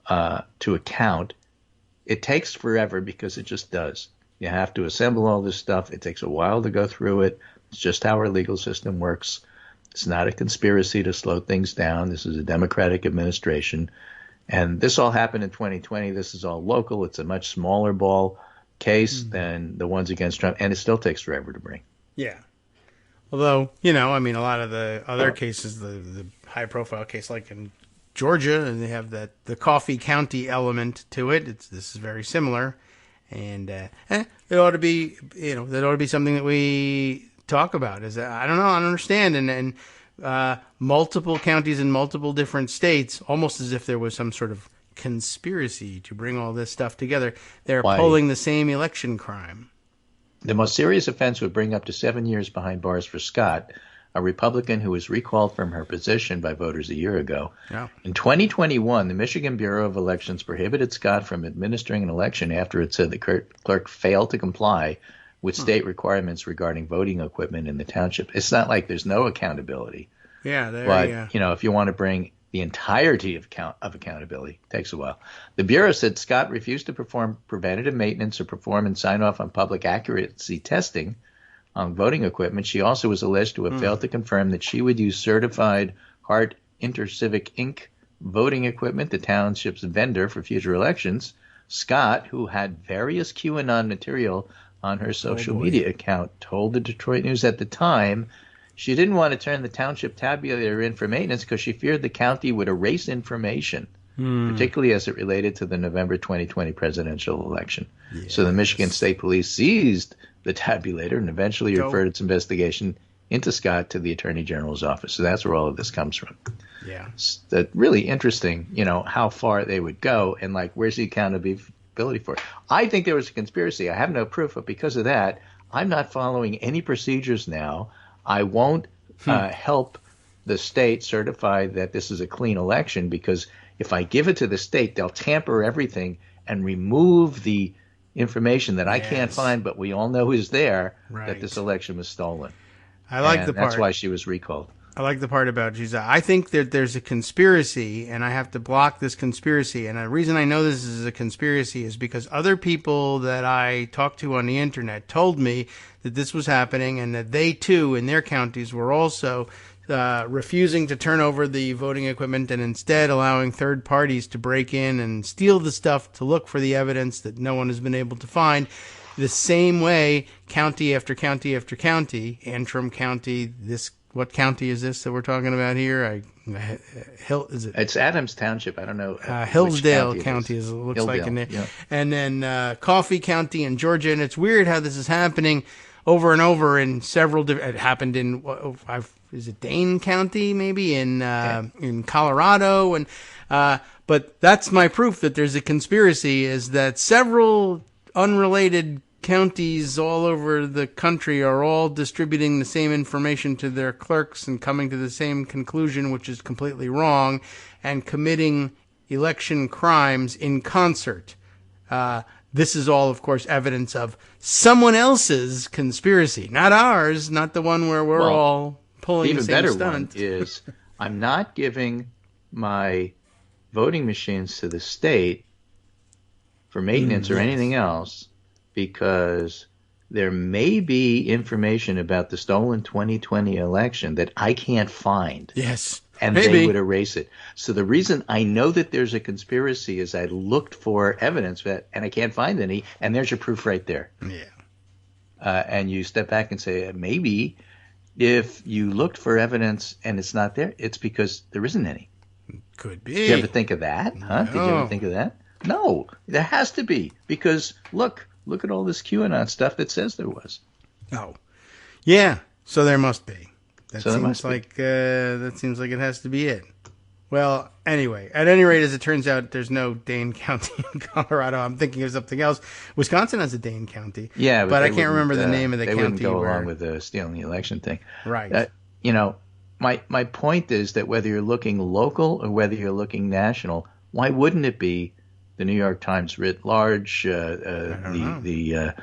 S3: to account. It takes forever because it just does. You have to assemble all this stuff. It takes a while to go through it. It's just how our legal system works. It's not a conspiracy to slow things down. This is a Democratic administration. And this all happened in 2020. This is all local. It's a much smaller ball case than the ones against Trump. And it still takes forever to bring.
S2: Yeah. Although, a lot of the other cases, the high-profile case like in Georgia, and they have the Coffee County element to it. This is very similar. And it ought to be, that ought to be something that we talk about. I don't understand. And multiple counties in multiple different states, almost as if there was some sort of conspiracy to bring all this stuff together. They're pulling the same election crime.
S3: The most serious offense would bring up to 7 years behind bars for Scott, a Republican who was recalled from her position by voters a year ago.
S2: Yeah.
S3: In 2021, the Michigan Bureau of Elections prohibited Scott from administering an election after it said the clerk failed to comply with state requirements regarding voting equipment in the township. It's not like there's no accountability.
S2: Yeah.
S3: But if you want to bring the entirety of accountability. Takes a while. The Bureau said Scott refused to perform preventative maintenance or perform and sign off on public accuracy testing on voting equipment. She also was alleged to have failed to confirm that she would use certified Hart Intercivic Inc. voting equipment, the township's vendor for future elections. Scott, who had various QAnon material on her social media account, told the Detroit News at the time she didn't want to turn the township tabulator in for maintenance because she feared the county would erase information, particularly as it related to the November 2020 presidential election. Yes. So the Michigan State Police seized the tabulator and eventually referred its investigation into Scott to the Attorney General's office. So that's where all of this comes from.
S2: Yeah.
S3: It's really interesting, how far they would go and, where's the accountability for it. I think there was a conspiracy. I have no proof, but because of that, I'm not following any procedures now. I won't help the state certify that this is a clean election, because if I give it to the state, they'll tamper everything and remove the information that I can't find, but we all know is there, that this election was stolen.
S2: I like the part.
S3: That's why she was recalled.
S2: I like the part about I think that there's a conspiracy, and I have to block this conspiracy. And the reason I know this is a conspiracy is because other people that I talked to on the internet told me that this was happening, and that they too, in their counties, were also refusing to turn over the voting equipment and instead allowing third parties to break in and steal the stuff to look for the evidence that no one has been able to find. The same way, county after county after county, Antrim County, what county is this that we're talking about here? Is it?
S3: It's Adams Township. I don't know.
S2: Hillsdale County is it looks like in there. Yeah. And then Coffee County in Georgia. And it's weird how this is happening over and over in several different. It happened in is it Dane County maybe in Colorado, and but that's my proof that there's a conspiracy, is that several unrelated counties all over the country are all distributing the same information to their clerks and coming to the same conclusion, which is completely wrong, and committing election crimes in concert. This is all, of course, evidence of someone else's conspiracy, not ours, not the one where we're all pulling the same stunt.
S3: Even better one is I'm not giving my voting machines to the state for maintenance or anything else, because there may be information about the stolen 2020 election that I can't find.
S2: Yes.
S3: And they would erase it. So the reason I know that there's a conspiracy is I looked for evidence and I can't find any, and there's your proof right there.
S2: Yeah.
S3: And you step back and say, maybe if you looked for evidence and it's not there, it's because there isn't any.
S2: Could be.
S3: Did you ever think of that? Huh? No. Did you ever think of that? No, there has to be, because look at all this QAnon stuff that says there was.
S2: Oh, yeah. So there must be. That seems like it has to be it. Well, anyway, at any rate, as it turns out, there's no Dane County in Colorado. I'm thinking of something else. Wisconsin has a Dane County.
S3: Yeah,
S2: but I can't remember the name of the county.
S3: They wouldn't go along with the stealing the election thing.
S2: Right.
S3: My point is that whether you're looking local or whether you're looking national, why wouldn't it be the New York Times writ large, the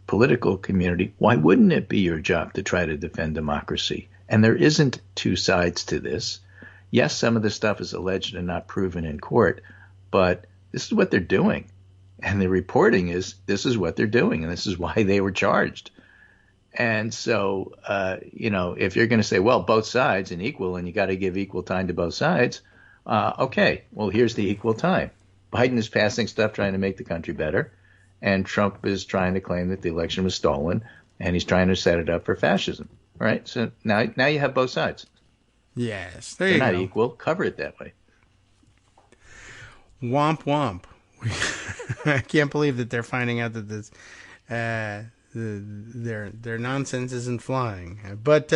S3: political community? Why wouldn't it be your job to try to defend democracy? And there isn't two sides to this. Yes, some of the stuff is alleged and not proven in court, but this is what they're doing. And the reporting is this is what they're doing, and this is why they were charged. And so, if you're going to say, well, both sides and equal, and you got to give equal time to both sides, okay, well, here's the equal time. Biden is passing stuff trying to make the country better, and Trump is trying to claim that the election was stolen, and he's trying to set it up for fascism. Right? So now you have both sides.
S2: Yes,
S3: they're not equal. Cover it that way.
S2: Womp womp. I can't believe that they're finding out that this their nonsense isn't flying. But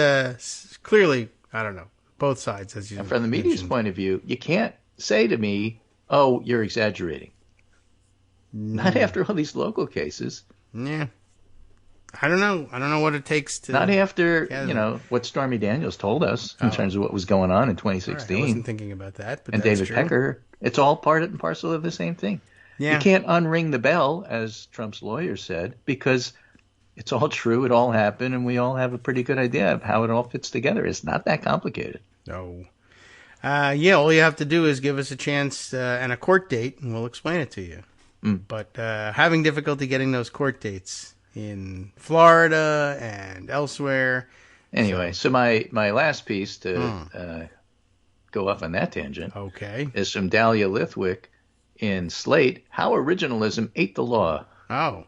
S2: clearly, I don't know. Both sides, as you.
S3: And from the media's point of view, you can't say to me, "Oh, you're exaggerating." Not after all these local cases.
S2: Yeah. I don't know what it takes to.
S3: Not after, what Stormy Daniels told us in terms of what was going on in 2016.
S2: Right, I wasn't thinking about that. But
S3: and
S2: that's
S3: David
S2: true.
S3: Pecker. It's all part and parcel of the same thing.
S2: Yeah.
S3: You can't unring the bell, as Trump's lawyer said, because it's all true. It all happened, and we all have a pretty good idea of how it all fits together. It's not that complicated.
S2: No. Yeah, all you have to do is give us a chance and a court date, and we'll explain it to you. But having difficulty getting those court dates in Florida and elsewhere.
S3: Anyway, so my last piece to go off on that tangent is from Dahlia Lithwick in Slate, How Originalism Ate the Law.
S2: Oh.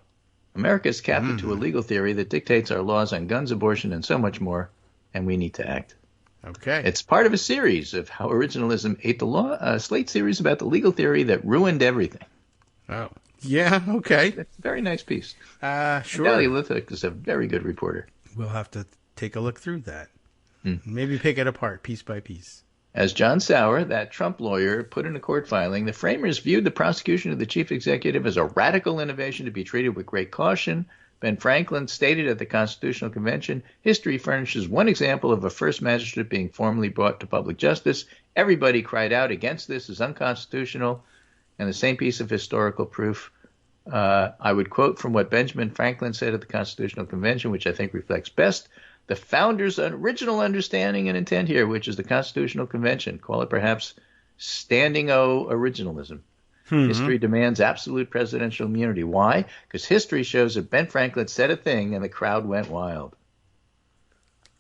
S3: America is captive to a legal theory that dictates our laws on guns, abortion, and so much more, and we need to act.
S2: Okay.
S3: It's part of a series of How Originalism Ate the Law, a Slate series about the legal theory that ruined everything.
S2: Oh. Yeah, okay.
S3: It's a very nice piece.
S2: Sure.
S3: Dahlia Lithwick is a very good reporter.
S2: We'll have to take a look through that. Maybe pick it apart piece by piece.
S3: As John Sauer, that Trump lawyer, put in a court filing, the framers viewed the prosecution of the chief executive as a radical innovation to be treated with great caution. Ben Franklin stated at the Constitutional Convention, history furnishes one example of a first magistrate being formally brought to public justice. Everybody cried out against this as unconstitutional. And the same piece of historical proof, I would quote from what Benjamin Franklin said at the Constitutional Convention, which I think reflects best the founders' original understanding and intent here, which is the Constitutional Convention. Call it perhaps standing O originalism. History demands absolute presidential immunity. Why? Because history shows that Ben Franklin said a thing and the crowd went wild.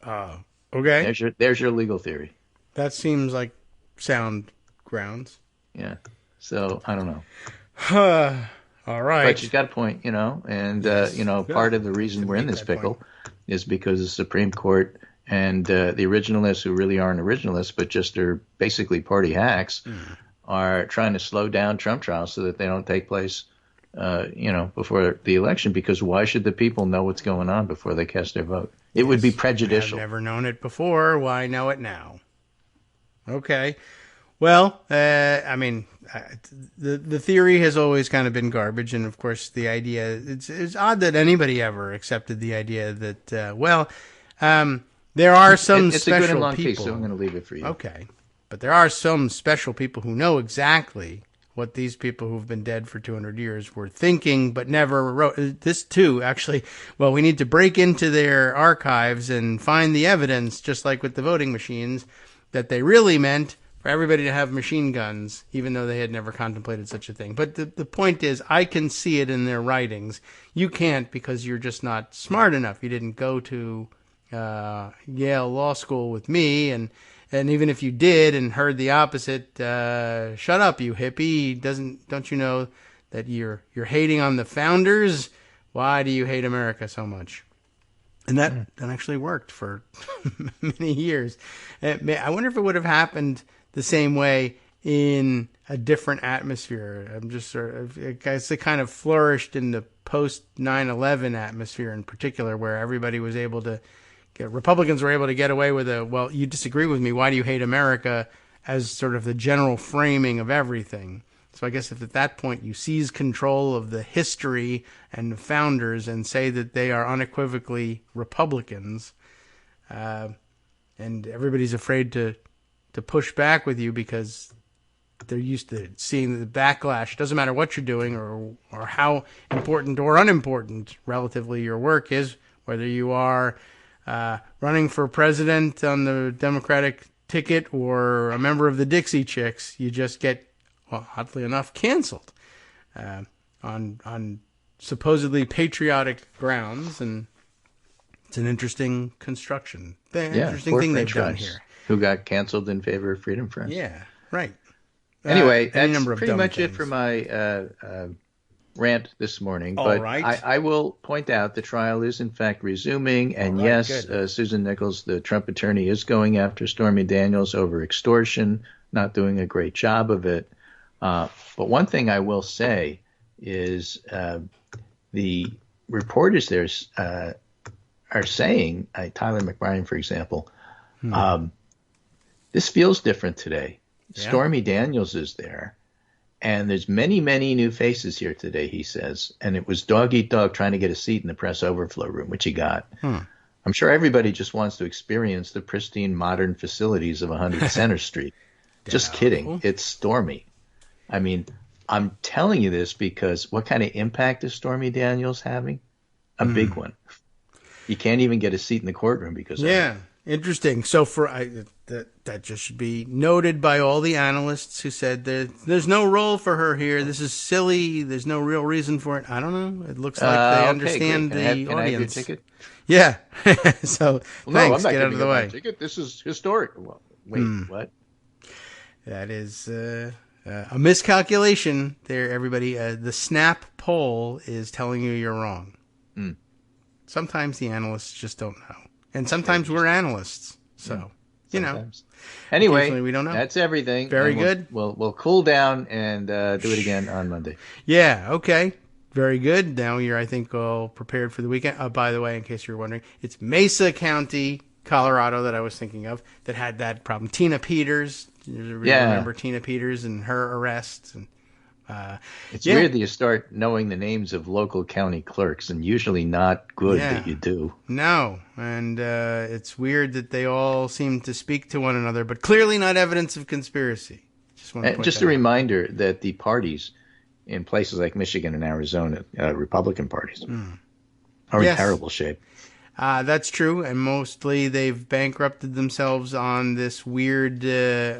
S2: Okay.
S3: There's your legal theory.
S2: That seems like sound grounds.
S3: Yeah. So, I don't know.
S2: All right.
S3: But she's got a point, and, part of the reason we're in this pickle is because the Supreme Court and the originalists, who really aren't originalists, but just are basically party hacks, are trying to slow down Trump trials so that they don't take place, before the election. Because why should the people know what's going on before they cast their vote? It would be prejudicial.
S2: I've never known it before. Why know it now? Okay. Well, the theory has always kind of been garbage, and of course the idea, it's odd that anybody ever accepted the idea that, there are some
S3: it's
S2: special
S3: a good and long
S2: people.
S3: Piece, so I'm going to leave it for you.
S2: Okay. But there are some special people who know exactly what these people who've been dead for 200 years were thinking, but never wrote. This too, actually, well, we need to break into their archives and find the evidence, just like with the voting machines, that they really meant for everybody to have machine guns, even though they had never contemplated such a thing. But the point is, I can see it in their writings. You can't, because you're just not smart enough. You didn't go to Yale Law School with me, and even if you did and heard the opposite, shut up, you hippie. Don't you know that you're hating on the founders? Why do you hate America so much? And that actually worked for many years. I wonder if it would have happened the same way in a different atmosphere. I'm just sort of, it kind of flourished in the post 9/11 atmosphere in particular, where everybody was able to Republicans were able to get away with well, you disagree with me, why do you hate America, as sort of the general framing of everything. So I guess if at that point you seize control of the history and the founders and say that they are unequivocally Republicans, and everybody's afraid to push back with you because they're used to seeing the backlash. Doesn't matter what you're doing or how important or unimportant relatively your work is, whether you are running for president on the Democratic ticket or a member of the Dixie Chicks, you just get, well, oddly enough, canceled on supposedly patriotic grounds, and it's an interesting construction. Interesting thing they've done here.
S3: Who got canceled in favor of Freedom Friends.
S2: Yeah, right.
S3: Anyway, that's pretty much it for my rant this morning. But I will point out the trial is in fact resuming, and Susan Nichols, the Trump attorney, is going after Stormy Daniels over extortion, not doing a great job of it. But one thing I will say is the reporters there are saying, Tyler McBrien, for example, this feels different today. Yeah. Stormy Daniels is there, and there's many, many new faces here today, he says. And it was dog eat dog trying to get a seat in the press overflow room, which he got. I'm sure everybody just wants to experience the pristine modern facilities of 100 Center Street. Just kidding. It's Stormy. I mean, I'm telling you this because what kind of impact is Stormy Daniels having? A big one. You can't even get a seat in the courtroom because of it.
S2: Interesting. So that just should be noted by all the analysts who said that there's no role for her here. This is silly. There's no real reason for it. I don't know. It looks like they understand the audience. Can I have your ticket? Yeah. So thanks.
S3: No, I'm not
S2: Get out of the way.
S3: Ticket. This is historic. Well, wait, what?
S2: That is a miscalculation there, everybody. The Snap poll is telling you you're wrong. Sometimes the analysts just don't know. And sometimes we're analysts. So, sometimes.
S3: Anyway,
S2: we don't know.
S3: That's everything.
S2: Very good.
S3: We'll cool down and do it again on Monday.
S2: Yeah, okay. Very good. Now you're, I think, all prepared for the weekend. By the way, in case you're wondering, it's Mesa County, Colorado that I was thinking of that had that problem. Tina Peters. You remember Tina Peters and her arrest? And
S3: it's weird that you start knowing the names of local county clerks, and usually not good that you do.
S2: No, and it's weird that they all seem to speak to one another, but clearly not evidence of conspiracy.
S3: Just a reminder that the parties in places like Michigan and Arizona, Republican parties, are in terrible shape.
S2: That's true, and mostly they've bankrupted themselves on this weird,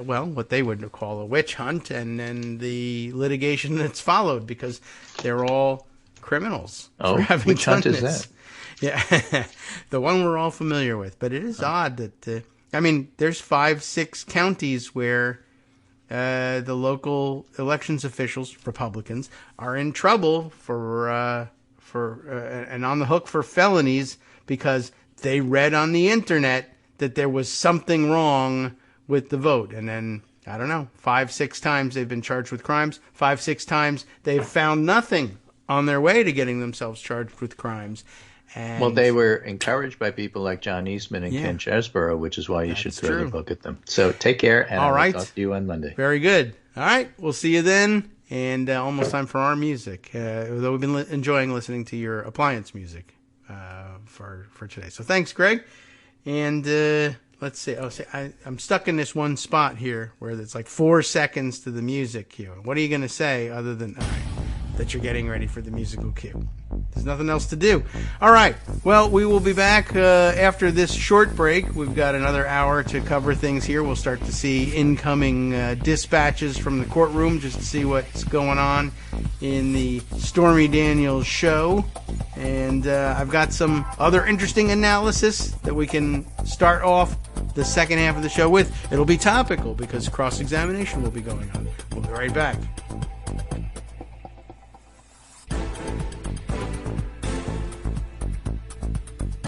S2: what they would call a witch hunt, and the litigation that's followed, because they're all criminals for having
S3: which
S2: done
S3: hunt
S2: this.
S3: Is that?
S2: Yeah, the one we're all familiar with. But it is odd that, there's 5-6 counties where the local elections officials, Republicans, are in trouble for and on the hook for felonies, because they read on the internet that there was something wrong with the vote. And then, 5-6 times they've been charged with crimes. 5-6 times they've found nothing on their way to getting themselves charged with crimes. And
S3: they were encouraged by people like John Eastman and Ken Chesborough, which is why you should throw the book at them. So take care, and I'll talk to you on Monday.
S2: Very good. All right, we'll see you then. And almost time for our music, although we've been enjoying listening to your appliance music for today. So thanks, Greg. And let's see. I'm stuck in this one spot here where it's like 4 seconds to the music cue. What are you going to say other than that you're getting ready for the musical cue? There's nothing else to do. All right. Well, we will be back after this short break. We've got another hour to cover things here. We'll start to see incoming dispatches from the courtroom just to see what's going on in the Stormy Daniels show. And I've got some other interesting analysis that we can start off the second half of the show with. It'll be topical because cross-examination will be going on. We'll be right back.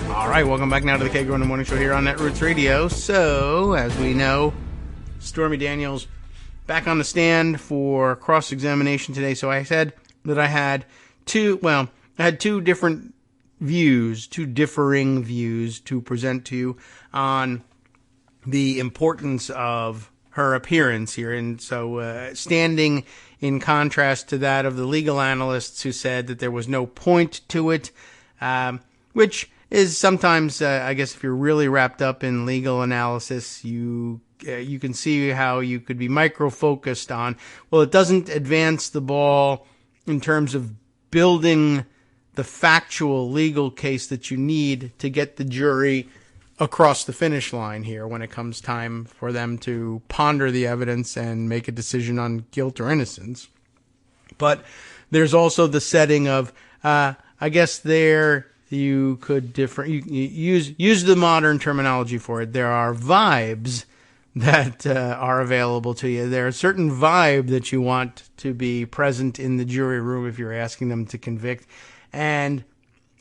S2: All right, welcome back now to the Kagro in the Morning Show here on Netroots Radio. So, as we know, Stormy Daniels back on the stand for cross-examination today. So I said that I had two different views, two differing views to present to you on the importance of her appearance here. And so standing in contrast to that of the legal analysts who said that there was no point to it, which is sometimes, I guess, if you're really wrapped up in legal analysis, you can see how you could be micro-focused on, well, it doesn't advance the ball in terms of building the factual legal case that you need to get the jury across the finish line here when it comes time for them to ponder the evidence and make a decision on guilt or innocence. But there's also the setting of, I guess there you could use the modern terminology for it. There are vibes that are available to you. There's a certain vibe that you want to be present in the jury room if you're asking them to convict. And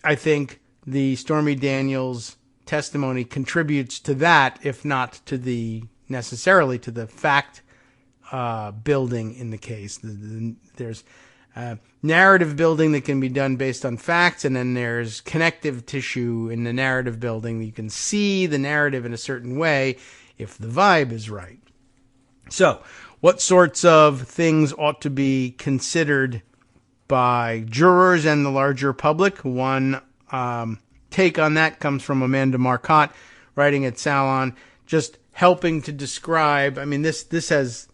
S2: I think the Stormy Daniels testimony contributes to that, if not to necessarily to the fact building in the case. There's narrative building that can be done based on facts, and then there's connective tissue in the narrative building. You can see the narrative in a certain way if the vibe is right. So, what sorts of things ought to be considered by jurors and the larger public? One take on that comes from Amanda Marcotte, writing at Salon, just helping to describe, this has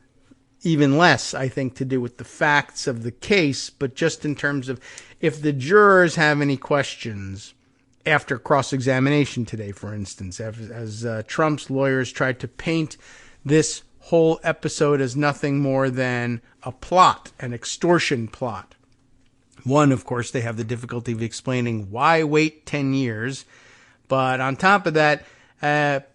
S2: even less, I think, to do with the facts of the case, but just in terms of if the jurors have any questions, after cross-examination today, for instance, as Trump's lawyers tried to paint this whole episode as nothing more than a plot, an extortion plot. One, of course, they have the difficulty of explaining why wait 10 years. But on top of that,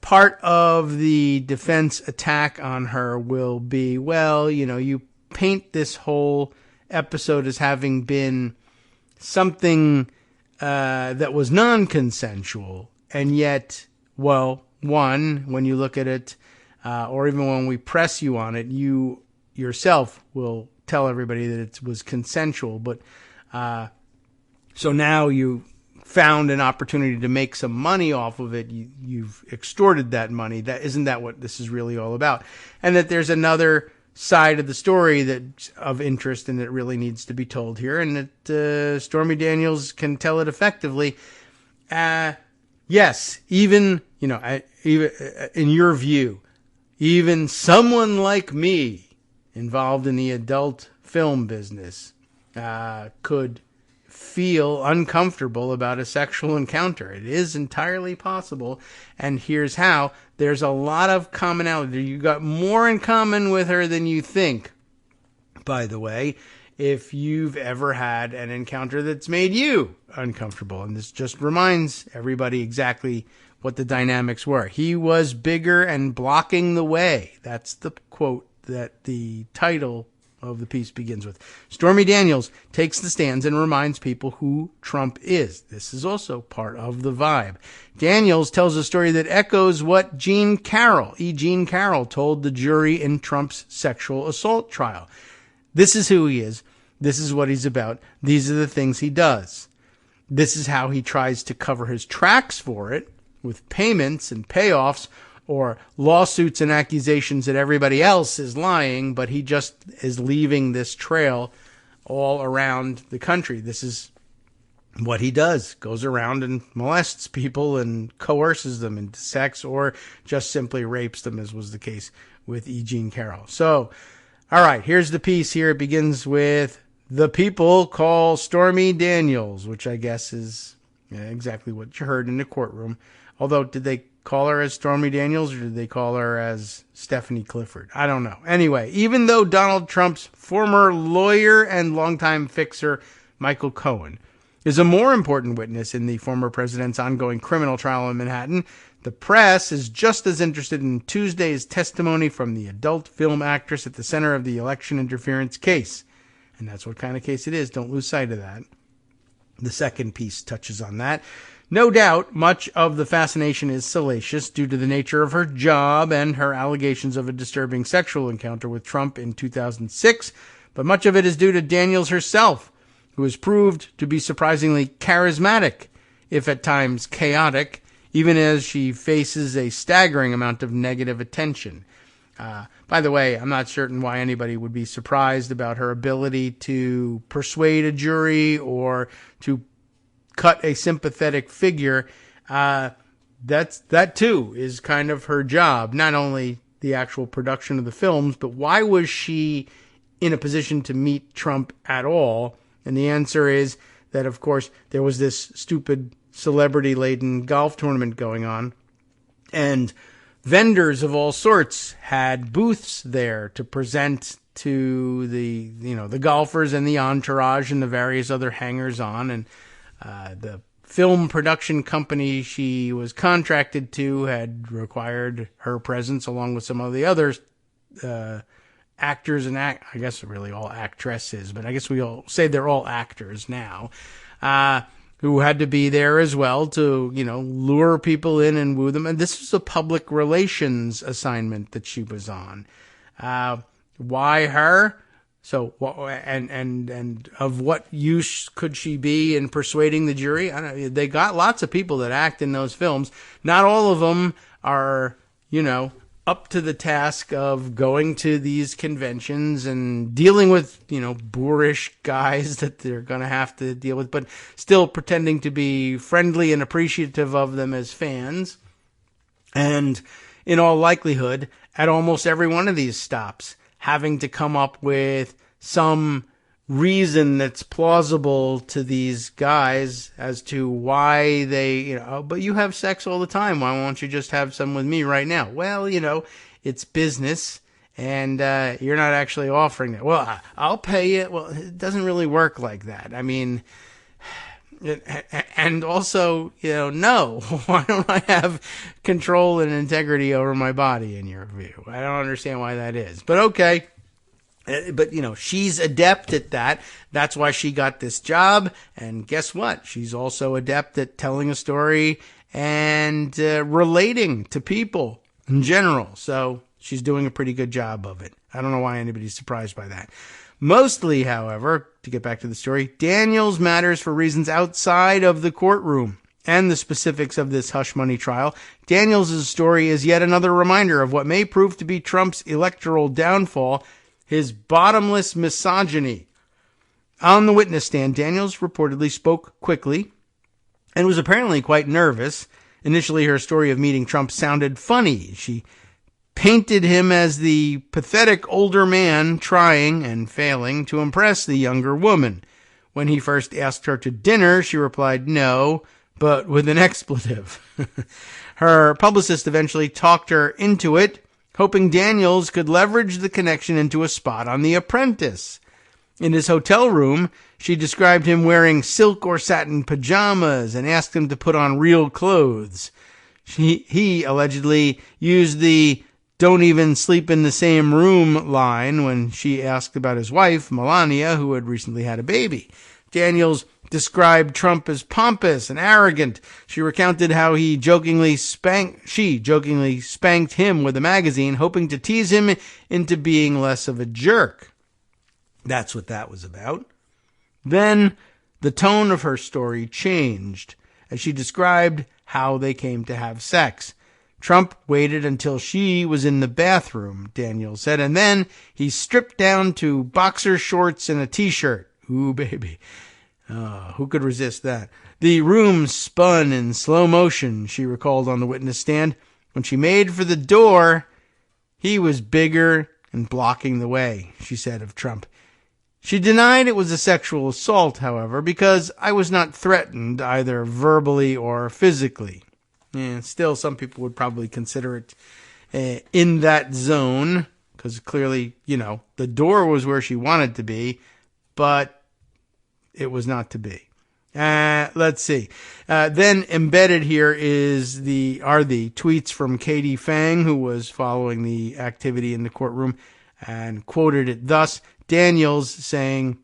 S2: part of the defense attack on her will be, well, you paint this whole episode as having been something that was non-consensual. And yet, well, one, when you look at it, or even when we press you on it, you yourself will tell everybody that it was consensual. But so now you found an opportunity to make some money off of it. You've extorted that money. Isn't that what this is really all about? And that there's another side of the story that's of interest and that really needs to be told here, and that Stormy Daniels can tell it effectively. Yes, even in your view, even someone like me involved in the adult film business could feel uncomfortable about a sexual encounter. It is entirely possible, and here's how. There's a lot of commonality. You got more in common with her than you think, by the way, if you've ever had an encounter that's made you uncomfortable. And this just reminds everybody exactly what the dynamics were. He was bigger and blocking the way. That's the quote that the title of the piece begins with. Stormy Daniels takes the stands and reminds people who Trump is. This is also part of the vibe. Daniels tells a story that echoes what Jean Carroll told the jury in Trump's sexual assault trial. This is who he is. This is what he's about. These are the things he does. This is how he tries to cover his tracks for it, with payments and payoffs, or lawsuits and accusations that everybody else is lying, but he just is leaving this trail all around the country. This is what he does. Goes around and molests people and coerces them into sex, or just simply rapes them, as was the case with E. Jean Carroll. So, all right, here's the piece here. It begins with, "The people call Stormy Daniels," which I guess is exactly what you heard in the courtroom. Although, did they call her as Stormy Daniels, or did they call her as Stephanie Clifford? I don't know. Anyway, even though Donald Trump's former lawyer and longtime fixer, Michael Cohen, is a more important witness in the former president's ongoing criminal trial in Manhattan, the press is just as interested in Tuesday's testimony from the adult film actress at the center of the election interference case. And that's what kind of case it is. Don't lose sight of that. The second piece touches on that. No doubt, much of the fascination is salacious due to the nature of her job and her allegations of a disturbing sexual encounter with Trump in 2006, but much of it is due to Daniels herself, who has proved to be surprisingly charismatic, if at times chaotic, even as she faces a staggering amount of negative attention. By the way, I'm not certain why anybody would be surprised about her ability to persuade a jury or to cut a sympathetic figure. That too is kind of her job, not only the actual production of the films, but why was she in a position to meet Trump at all? And the answer is that, of course, there was this stupid celebrity-laden golf tournament going on, and vendors of all sorts had booths there to present to the golfers and the entourage and the various other hangers-on. And the film production company she was contracted to had required her presence along with some of the other actors and I guess really all actresses, but I guess we all say they're all actors now, who had to be there as well to, lure people in and woo them. And this was a public relations assignment that she was on. Why her? So, and of what use could she be in persuading the jury? I don't know. They got lots of people that act in those films. Not all of them are, up to the task of going to these conventions and dealing with, boorish guys that they're going to have to deal with, but still pretending to be friendly and appreciative of them as fans. And in all likelihood, at almost every one of these stops, having to come up with some reason that's plausible to these guys as to why they, but you have sex all the time. Why won't you just have some with me right now? Well, it's business, and you're not actually offering that. Well, I'll pay it. Well, it doesn't really work like that. I mean, and also, no, why don't I have control and integrity over my body in your view? I don't understand why that is, but okay. But, she's adept at that. That's why she got this job. And guess what? She's also adept at telling a story and relating to people in general. So she's doing a pretty good job of it. I don't know why anybody's surprised by that. Mostly, however, to get back to the story, Daniels matters for reasons outside of the courtroom and the specifics of this hush money trial. Daniels' story is yet another reminder of what may prove to be Trump's electoral downfall, his bottomless misogyny. On the witness stand, Daniels reportedly spoke quickly and was apparently quite nervous. Initially, her story of meeting Trump sounded funny. She painted him as the pathetic older man trying and failing to impress the younger woman. When he first asked her to dinner, she replied no, but with an expletive. Her publicist eventually talked her into it, hoping Daniels could leverage the connection into a spot on The Apprentice. In his hotel room, she described him wearing silk or satin pajamas and asked him to put on real clothes. He allegedly used the "don't even sleep in the same room" line when she asked about his wife, Melania, who had recently had a baby. Daniels described Trump as pompous and arrogant. She recounted how she jokingly spanked him with a magazine, hoping to tease him into being less of a jerk. That's what that was about. Then the tone of her story changed as she described how they came to have sex. Trump waited until she was in the bathroom, Daniels said, and then he stripped down to boxer shorts and a t-shirt. Ooh, baby. Who could resist that? The room spun in slow motion, she recalled on the witness stand. When she made for the door, he was bigger and blocking the way, she said of Trump. She denied it was a sexual assault, however, because I was not threatened either verbally or physically. And still, some people would probably consider it in that zone, because clearly, the door was where she wanted to be, but it was not to be. Let's see. Then embedded here are the tweets from Katie Fang, who was following the activity in the courtroom, and quoted it thus. Daniels saying,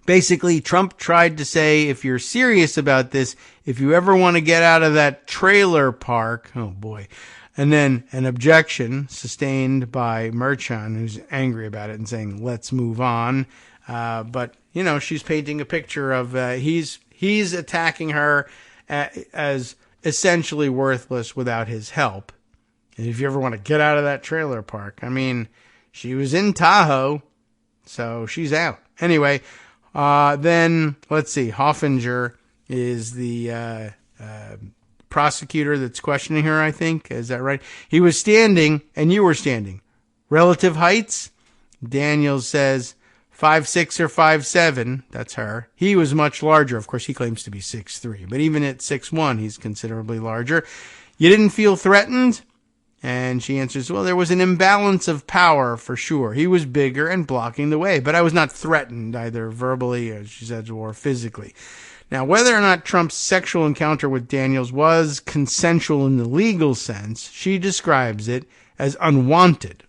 S2: basically, Trump tried to say, if you're serious about this, if you ever want to get out of that trailer park, oh boy. And then an objection sustained by Merchan, who's angry about it and saying, let's move on. But, she's painting a picture of he's attacking her as essentially worthless without his help. And if you ever want to get out of that trailer park, she was in Tahoe, so she's out. Anyway, then let's see. Hoffinger is the prosecutor that's questioning her, I think. Is that right? He was standing, and you were standing. Relative heights? Daniels says 5'6" or 5'7". That's her. He was much larger. Of course, he claims to be 6'3", but even at 6'1", he's considerably larger. You didn't feel threatened? And she answers, well, there was an imbalance of power for sure. He was bigger and blocking the way, but I was not threatened either verbally, as she said, or physically. Now, whether or not Trump's sexual encounter with Daniels was consensual in the legal sense, she describes it as unwanted.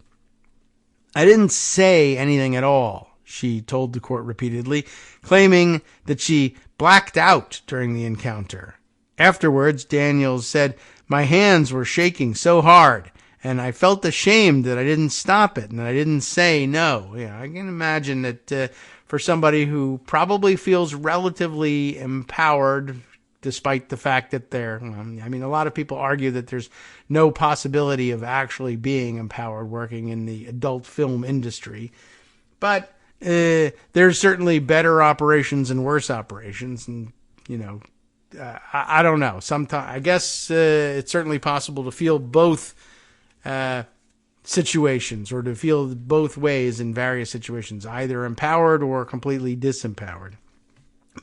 S2: I didn't say anything at all, she told the court repeatedly, claiming that she blacked out during the encounter. Afterwards, Daniels said, my hands were shaking so hard, and I felt ashamed that I didn't stop it and that I didn't say no. Yeah, I can imagine that for somebody who probably feels relatively empowered, despite the fact that a lot of people argue that there's no possibility of actually being empowered working in the adult film industry. But there's certainly better operations and worse operations, and, I don't know. Sometimes I guess it's certainly possible to feel both situations, or to feel both ways in various situations, either empowered or completely disempowered.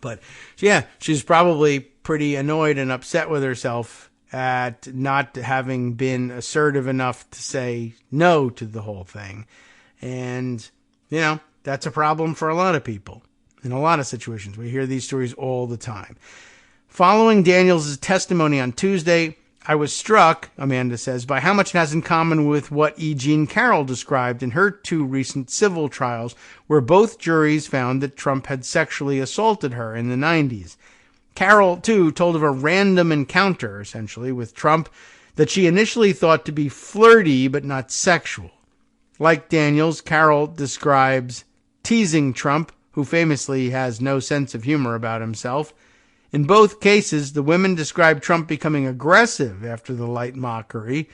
S2: But yeah, she's probably pretty annoyed and upset with herself at not having been assertive enough to say no to the whole thing. And, you know, that's a problem for a lot of people in a lot of situations. We hear these stories all the time. Following Daniels' testimony on Tuesday, I was struck, Amanda says, by how much it has in common with what E. Jean Carroll described in her 2 recent civil trials, where both juries found that Trump had sexually assaulted her in the 90s. Carroll, too, told of a random encounter, essentially, with Trump that she initially thought to be flirty but not sexual. Like Daniels, Carroll describes teasing Trump, who famously has no sense of humor about himself. In both cases, the women described Trump becoming aggressive after the light mockery.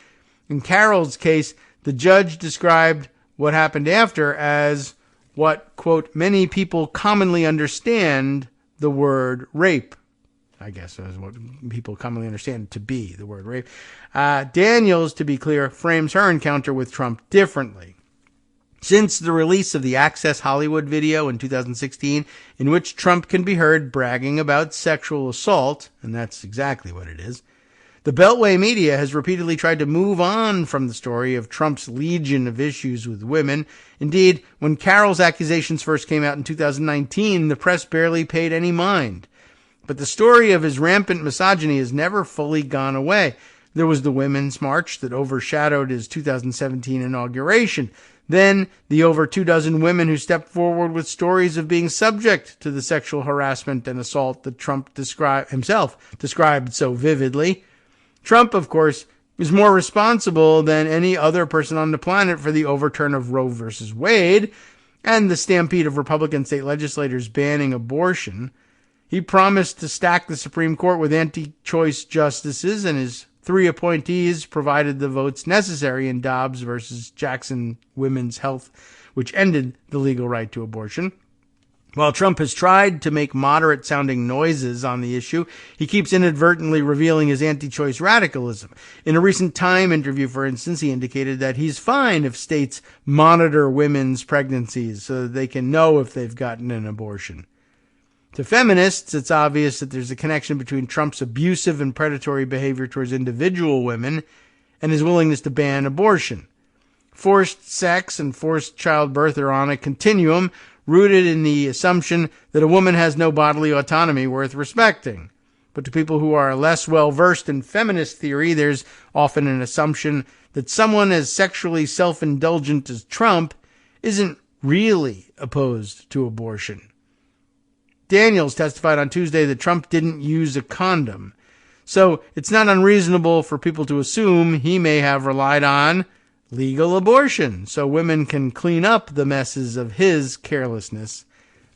S2: In Carroll's case, the judge described what happened after as what, quote, many people commonly understand the word rape. I guess is what people commonly understand to be the word rape. Daniels, to be clear, frames her encounter with Trump differently. Since the release of the Access Hollywood video in 2016, in which Trump can be heard bragging about sexual assault, and that's exactly what it is, the Beltway media has repeatedly tried to move on from the story of Trump's legion of issues with women. Indeed, when Carroll's accusations first came out in 2019, the press barely paid any mind. But the story of his rampant misogyny has never fully gone away. There was the Women's March that overshadowed his 2017 inauguration. Then, the over 24 women who stepped forward with stories of being subject to the sexual harassment and assault that Trump himself described so vividly. Trump, of course, is more responsible than any other person on the planet for the overturn of Roe versus Wade and the stampede of Republican state legislators banning abortion. He promised to stack the Supreme Court with anti-choice justices, and his 3 appointees provided the votes necessary in Dobbs versus Jackson Women's Health, which ended the legal right to abortion. While Trump has tried to make moderate-sounding noises on the issue, he keeps inadvertently revealing his anti-choice radicalism. In a recent Time interview, for instance, he indicated that he's fine if states monitor women's pregnancies so that they can know if they've gotten an abortion. To feminists, it's obvious that there's a connection between Trump's abusive and predatory behavior towards individual women and his willingness to ban abortion. Forced sex and forced childbirth are on a continuum rooted in the assumption that a woman has no bodily autonomy worth respecting. But to people who are less well-versed in feminist theory, there's often an assumption that someone as sexually self-indulgent as Trump isn't really opposed to abortion. Daniels testified on Tuesday that Trump didn't use a condom. So it's not unreasonable for people to assume he may have relied on legal abortion so women can clean up the messes of his carelessness.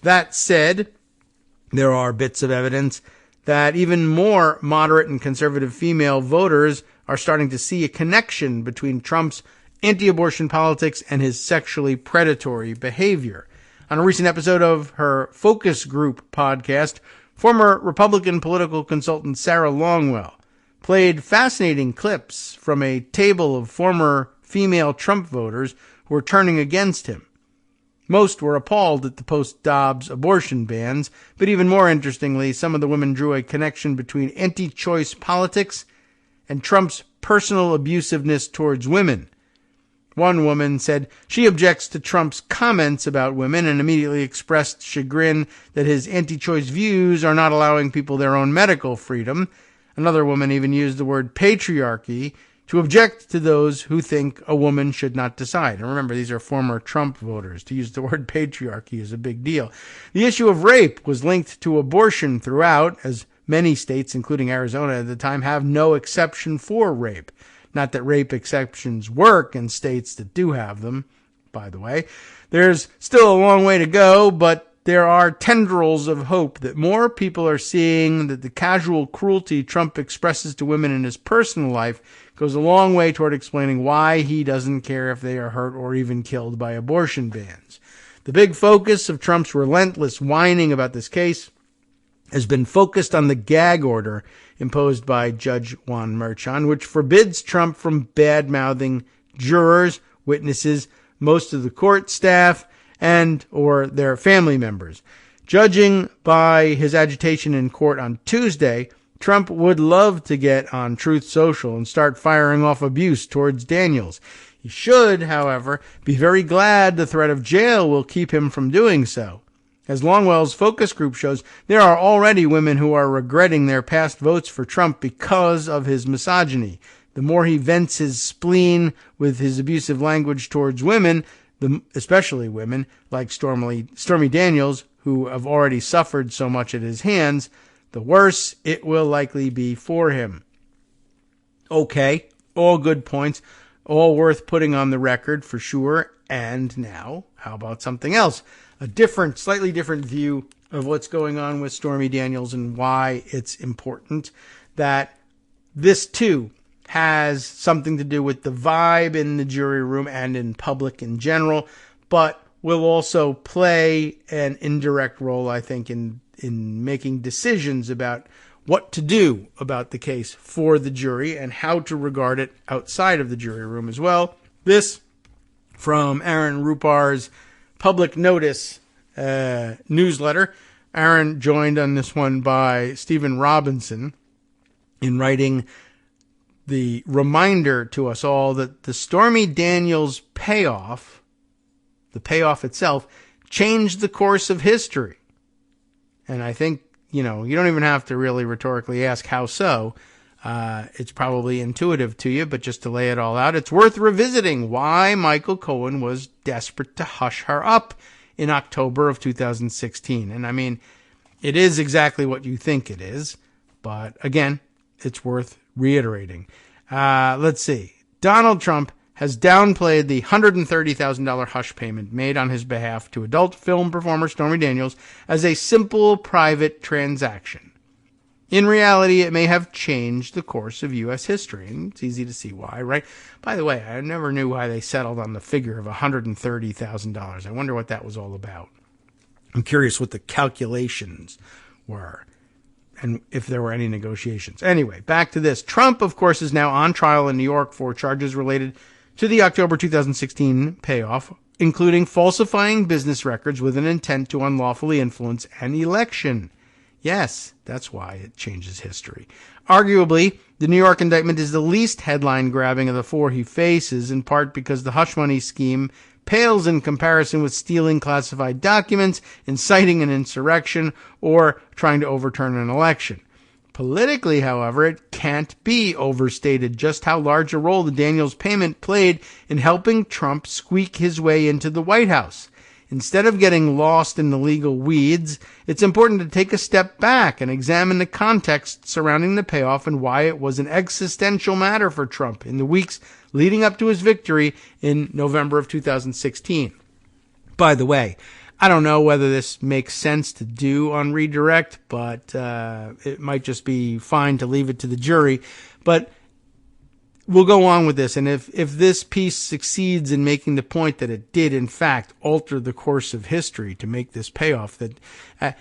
S2: That said, there are bits of evidence that even more moderate and conservative female voters are starting to see a connection between Trump's anti-abortion politics and his sexually predatory behavior. On a recent episode of her Focus Group podcast, former Republican political consultant Sarah Longwell played fascinating clips from a table of former female Trump voters who were turning against him. Most were appalled at the post-Dobbs abortion bans, but even more interestingly, some of the women drew a connection between anti-choice politics and Trump's personal abusiveness towards women. One woman said she objects to Trump's comments about women and immediately expressed chagrin that his anti-choice views are not allowing people their own medical freedom. Another woman even used the word patriarchy to object to those who think a woman should not decide. And remember, these are former Trump voters. To use the word patriarchy is a big deal. The issue of rape was linked to abortion throughout, as many states, including Arizona at the time, have no exception for rape. Not that rape exceptions work in states that do have them, by the way. There's still a long way to go, but there are tendrils of hope that more people are seeing that the casual cruelty Trump expresses to women in his personal life goes a long way toward explaining why he doesn't care if they are hurt or even killed by abortion bans. The big focus of Trump's relentless whining about this case has been focused on the gag order imposed by Judge Juan Merchan, which forbids Trump from bad-mouthing jurors witnesses, most of the court staff, and or their family members. Judging by his agitation in court on Tuesday, Trump would love to get on Truth Social and start firing off abuse towards Daniels. He should, however, be very glad the threat of jail will keep him from doing so. As Longwell's focus group shows, there are already women who are regretting their past votes for Trump because of his misogyny. The more he vents his spleen with his abusive language towards women, especially women like Stormy Daniels, who have already suffered so much at his hands, the worse it will likely be for him. Okay, all good points, all worth putting on the record for sure. And now, how about something else? A different, slightly different view of what's going on with Stormy Daniels and why it's important that this too has something to do with the vibe in the jury room and in public in general, but will also play an indirect role, I think, in making decisions about what to do about the case for the jury and how to regard it outside of the jury room as well. This from Aaron Rupar's Public Notice newsletter. Aaron joined on this one by Stephen Robinson in writing the reminder to us all that the Stormy Daniels payoff, the payoff itself, changed the course of history. And I think, you don't even have to really rhetorically ask how so. It's probably intuitive to you, but just to lay it all out, it's worth revisiting why Michael Cohen was desperate to hush her up in October of 2016. And I mean, it is exactly what you think it is, but again, it's worth reiterating. Let's see. Donald Trump has downplayed the $130,000 hush payment made on his behalf to adult film performer Stormy Daniels as a simple private transaction. In reality, it may have changed the course of U.S. history, and it's easy to see why, right? By the way, I never knew why they settled on the figure of $130,000. I wonder what that was all about. I'm curious what the calculations were and if there were any negotiations. Anyway, back to this. Trump, of course, is now on trial in New York for charges related to the October 2016 payoff, including falsifying business records with an intent to unlawfully influence an election. Yes, that's why it changes history. Arguably, the New York indictment is the least headline-grabbing of the four he faces, in part because the hush money scheme pales in comparison with stealing classified documents, inciting an insurrection, or trying to overturn an election. Politically, however, it can't be overstated just how large a role the Daniels payment played in helping Trump squeak his way into the White House. Instead of getting lost in the legal weeds, it's important to take a step back and examine the context surrounding the payoff and why it was an existential matter for Trump in the weeks leading up to his victory in November of 2016. By the way, I don't know whether this makes sense to do on Redirect, but it might just be fine to leave it to the jury. But we'll go on with this, and if this piece succeeds in making the point that it did, in fact, alter the course of history to make this payoff, that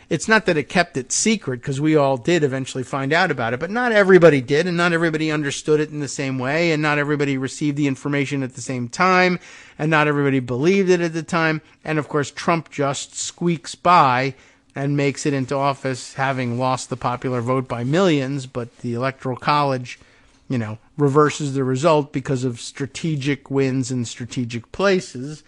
S2: it's not that it kept it secret, because we all did eventually find out about it, but not everybody did, and not everybody understood it in the same way, and not everybody received the information at the same time, and not everybody believed it at the time, and of course Trump just squeaks by and makes it into office, having lost the popular vote by millions, but the Electoral College reverses the result because of strategic wins in strategic places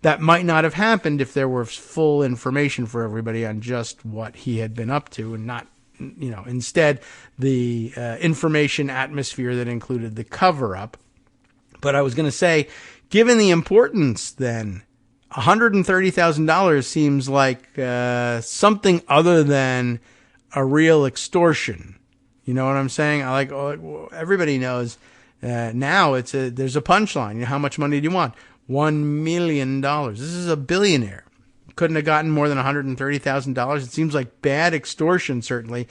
S2: that might not have happened if there were full information for everybody on just what he had been up to, and not, instead the information atmosphere that included the cover-up. But I was going to say, given the importance then, $130,000 seems like something other than a real extortion. You know what I'm saying? Everybody knows now there's a punchline. How much money do you want? $1 million. This is a billionaire. Couldn't have gotten more than $130,000. It seems like bad extortion, certainly,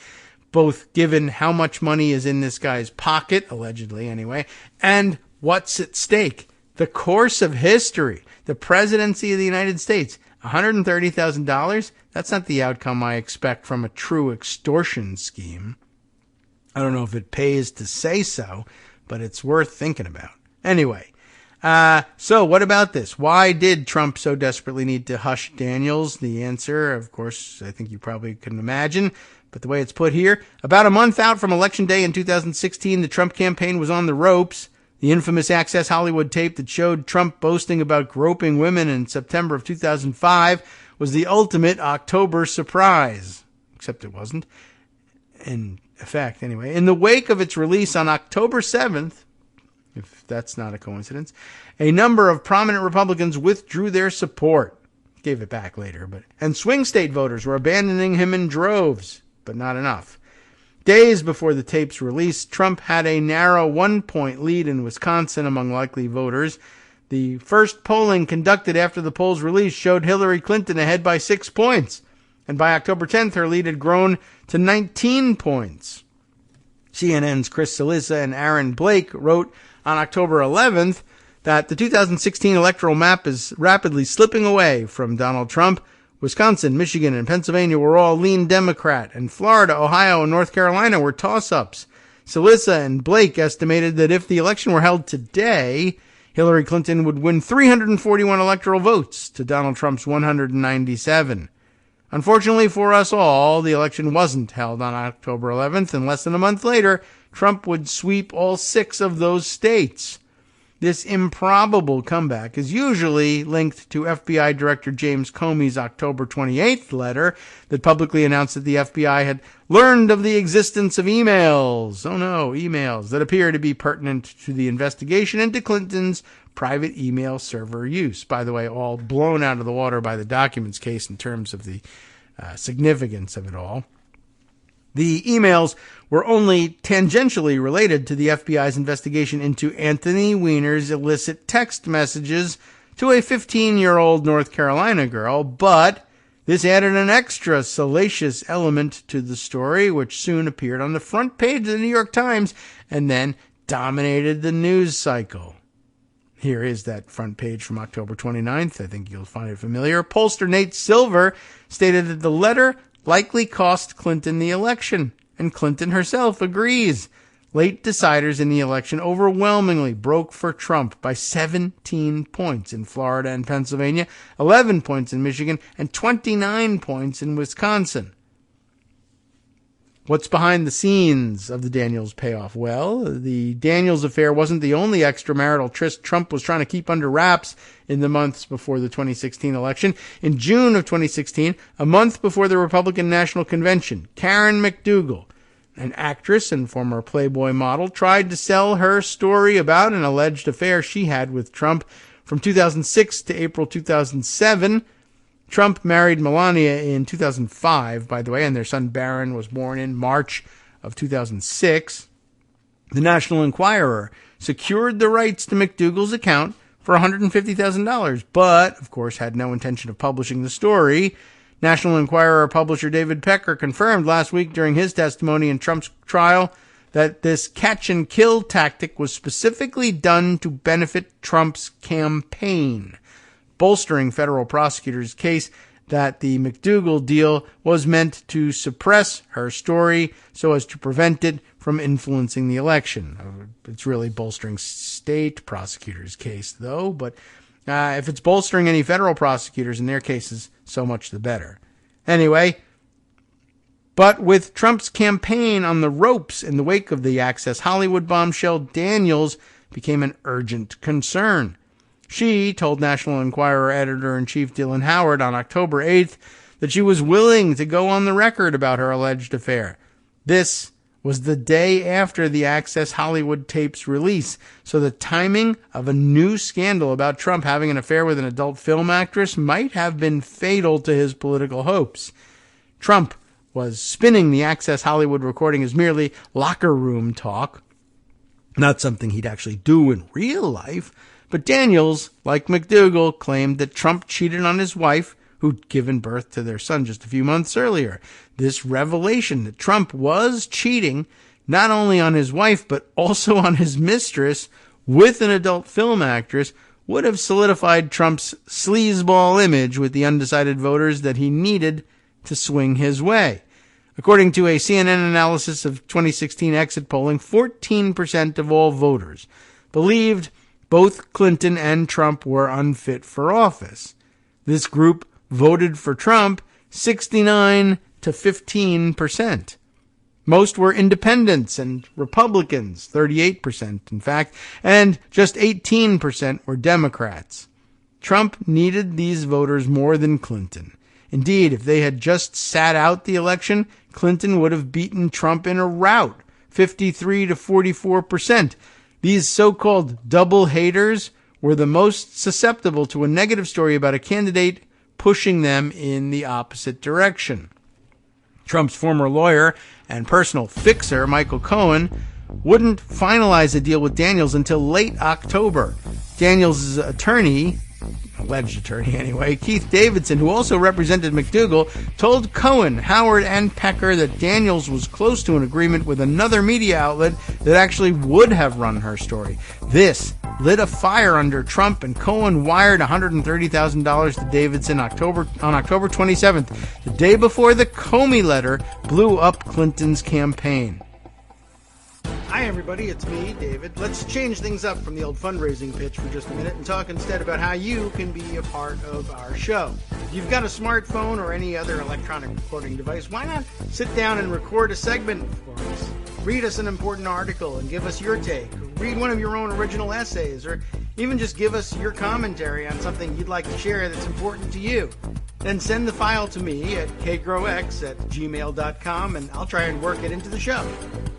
S2: both given how much money is in this guy's pocket, allegedly anyway, and what's at stake. The course of history, the presidency of the United States. $130,000? That's not the outcome I expect from a true extortion scheme. I don't know if it pays to say so, but it's worth thinking about. Anyway, So what about this? Why did Trump so desperately need to hush Daniels? The answer, of course, I think you probably can imagine, but the way it's put here, about a month out from Election Day in 2016, the Trump campaign was on the ropes. The infamous Access Hollywood tape that showed Trump boasting about groping women in September of 2005 was the ultimate October surprise. Except it wasn't. In effect, anyway. In the wake of its release on October 7th, if that's not a coincidence, a number of prominent Republicans withdrew their support. Gave it back later, and swing state voters were abandoning him in droves, but not enough. Days before the tape's release, Trump had a narrow 1-point lead in Wisconsin among likely voters. The first polling conducted after the poll's release showed Hillary Clinton ahead by 6 points, and by October 10th, her lead had grown to 19 points. CNN's Chris Cillizza and Aaron Blake wrote on October 11th that the 2016 electoral map is rapidly slipping away from Donald Trump. Wisconsin, Michigan, and Pennsylvania were all lean Democrat, and Florida, Ohio, and North Carolina were toss-ups. Cillizza and Blake estimated that if the election were held today, Hillary Clinton would win 341 electoral votes to Donald Trump's 197. Unfortunately for us all, the election wasn't held on October 11th, and less than a month later, Trump would sweep all 6 of those states. This improbable comeback is usually linked to FBI Director James Comey's October 28th letter that publicly announced that the FBI had learned of the existence of emails that appear to be pertinent to the investigation into Clinton's private email server use. By the way, all blown out of the water by the documents case in terms of the significance of it all. The emails were only tangentially related to the FBI's investigation into Anthony Weiner's illicit text messages to a 15-year-old North Carolina girl, but this added an extra salacious element to the story, which soon appeared on the front page of the New York Times and then dominated the news cycle. Here is that front page from October 29th. I think you'll find it familiar. Pollster Nate Silver stated that the letter likely cost Clinton the election, and Clinton herself agrees. Late deciders in the election overwhelmingly broke for Trump by 17 points in Florida and Pennsylvania, 11 points in Michigan, and 29 points in Wisconsin. What's behind the scenes of the Daniels payoff? Well, the Daniels affair wasn't the only extramarital tryst Trump was trying to keep under wraps in the months before the 2016 election. In June of 2016, a month before the Republican National Convention, Karen McDougal, an actress and former Playboy model, tried to sell her story about an alleged affair she had with Trump from 2006 to April 2007. Trump married Melania in 2005, by the way, and their son Barron was born in March of 2006. The National Enquirer secured the rights to McDougal's account for $150,000, but, of course, had no intention of publishing the story. National Enquirer publisher David Pecker confirmed last week during his testimony in Trump's trial that this catch-and-kill tactic was specifically done to benefit Trump's campaign, bolstering federal prosecutors' case that the McDougal deal was meant to suppress her story so as to prevent it from influencing the election. It's really bolstering state prosecutors' case, though, but if it's bolstering any federal prosecutors in their cases, so much the better. Anyway, but with Trump's campaign on the ropes in the wake of the Access Hollywood bombshell, Daniels became an urgent concern. She told National Enquirer editor-in-chief Dylan Howard on October 8th that she was willing to go on the record about her alleged affair. This was the day after the Access Hollywood tape's release, so the timing of a new scandal about Trump having an affair with an adult film actress might have been fatal to his political hopes. Trump was spinning the Access Hollywood recording as merely locker room talk, not something he'd actually do in real life. But Daniels, like McDougal, claimed that Trump cheated on his wife, who'd given birth to their son just a few months earlier. This revelation that Trump was cheating not only on his wife, but also on his mistress with an adult film actress would have solidified Trump's sleazeball image with the undecided voters that he needed to swing his way. According to a CNN analysis of 2016 exit polling, 14% of all voters believed both Clinton and Trump were unfit for office. This group voted for Trump 69 to 15%. Most were independents and Republicans, 38% in fact, and just 18% were Democrats. Trump needed these voters more than Clinton. Indeed, if they had just sat out the election, Clinton would have beaten Trump in a rout, 53 to 44%. These so-called double haters were the most susceptible to a negative story about a candidate pushing them in the opposite direction. Trump's former lawyer and personal fixer, Michael Cohen, wouldn't finalize a deal with Daniels until late October. Daniels' attorney, alleged attorney anyway, Keith Davidson, who also represented McDougal, told Cohen, Howard, and Pecker that Daniels was close to an agreement with another media outlet that actually would have run her story. This lit a fire under Trump, and Cohen wired $130,000 to Davidson on October 27th, the day before the Comey letter blew up Clinton's campaign. Hi, everybody. It's me, David. Let's change things up from the old fundraising pitch for just a minute and talk instead about how you can be a part of our show. If you've got a smartphone or any other electronic recording device, why not sit down and record a segment for us? Read us an important article and give us your take. Or read one of your own original essays, or even just give us your commentary on something you'd like to share that's important to you. Then send the file to me at kagrox@gmail.com, and I'll try and work it into the show.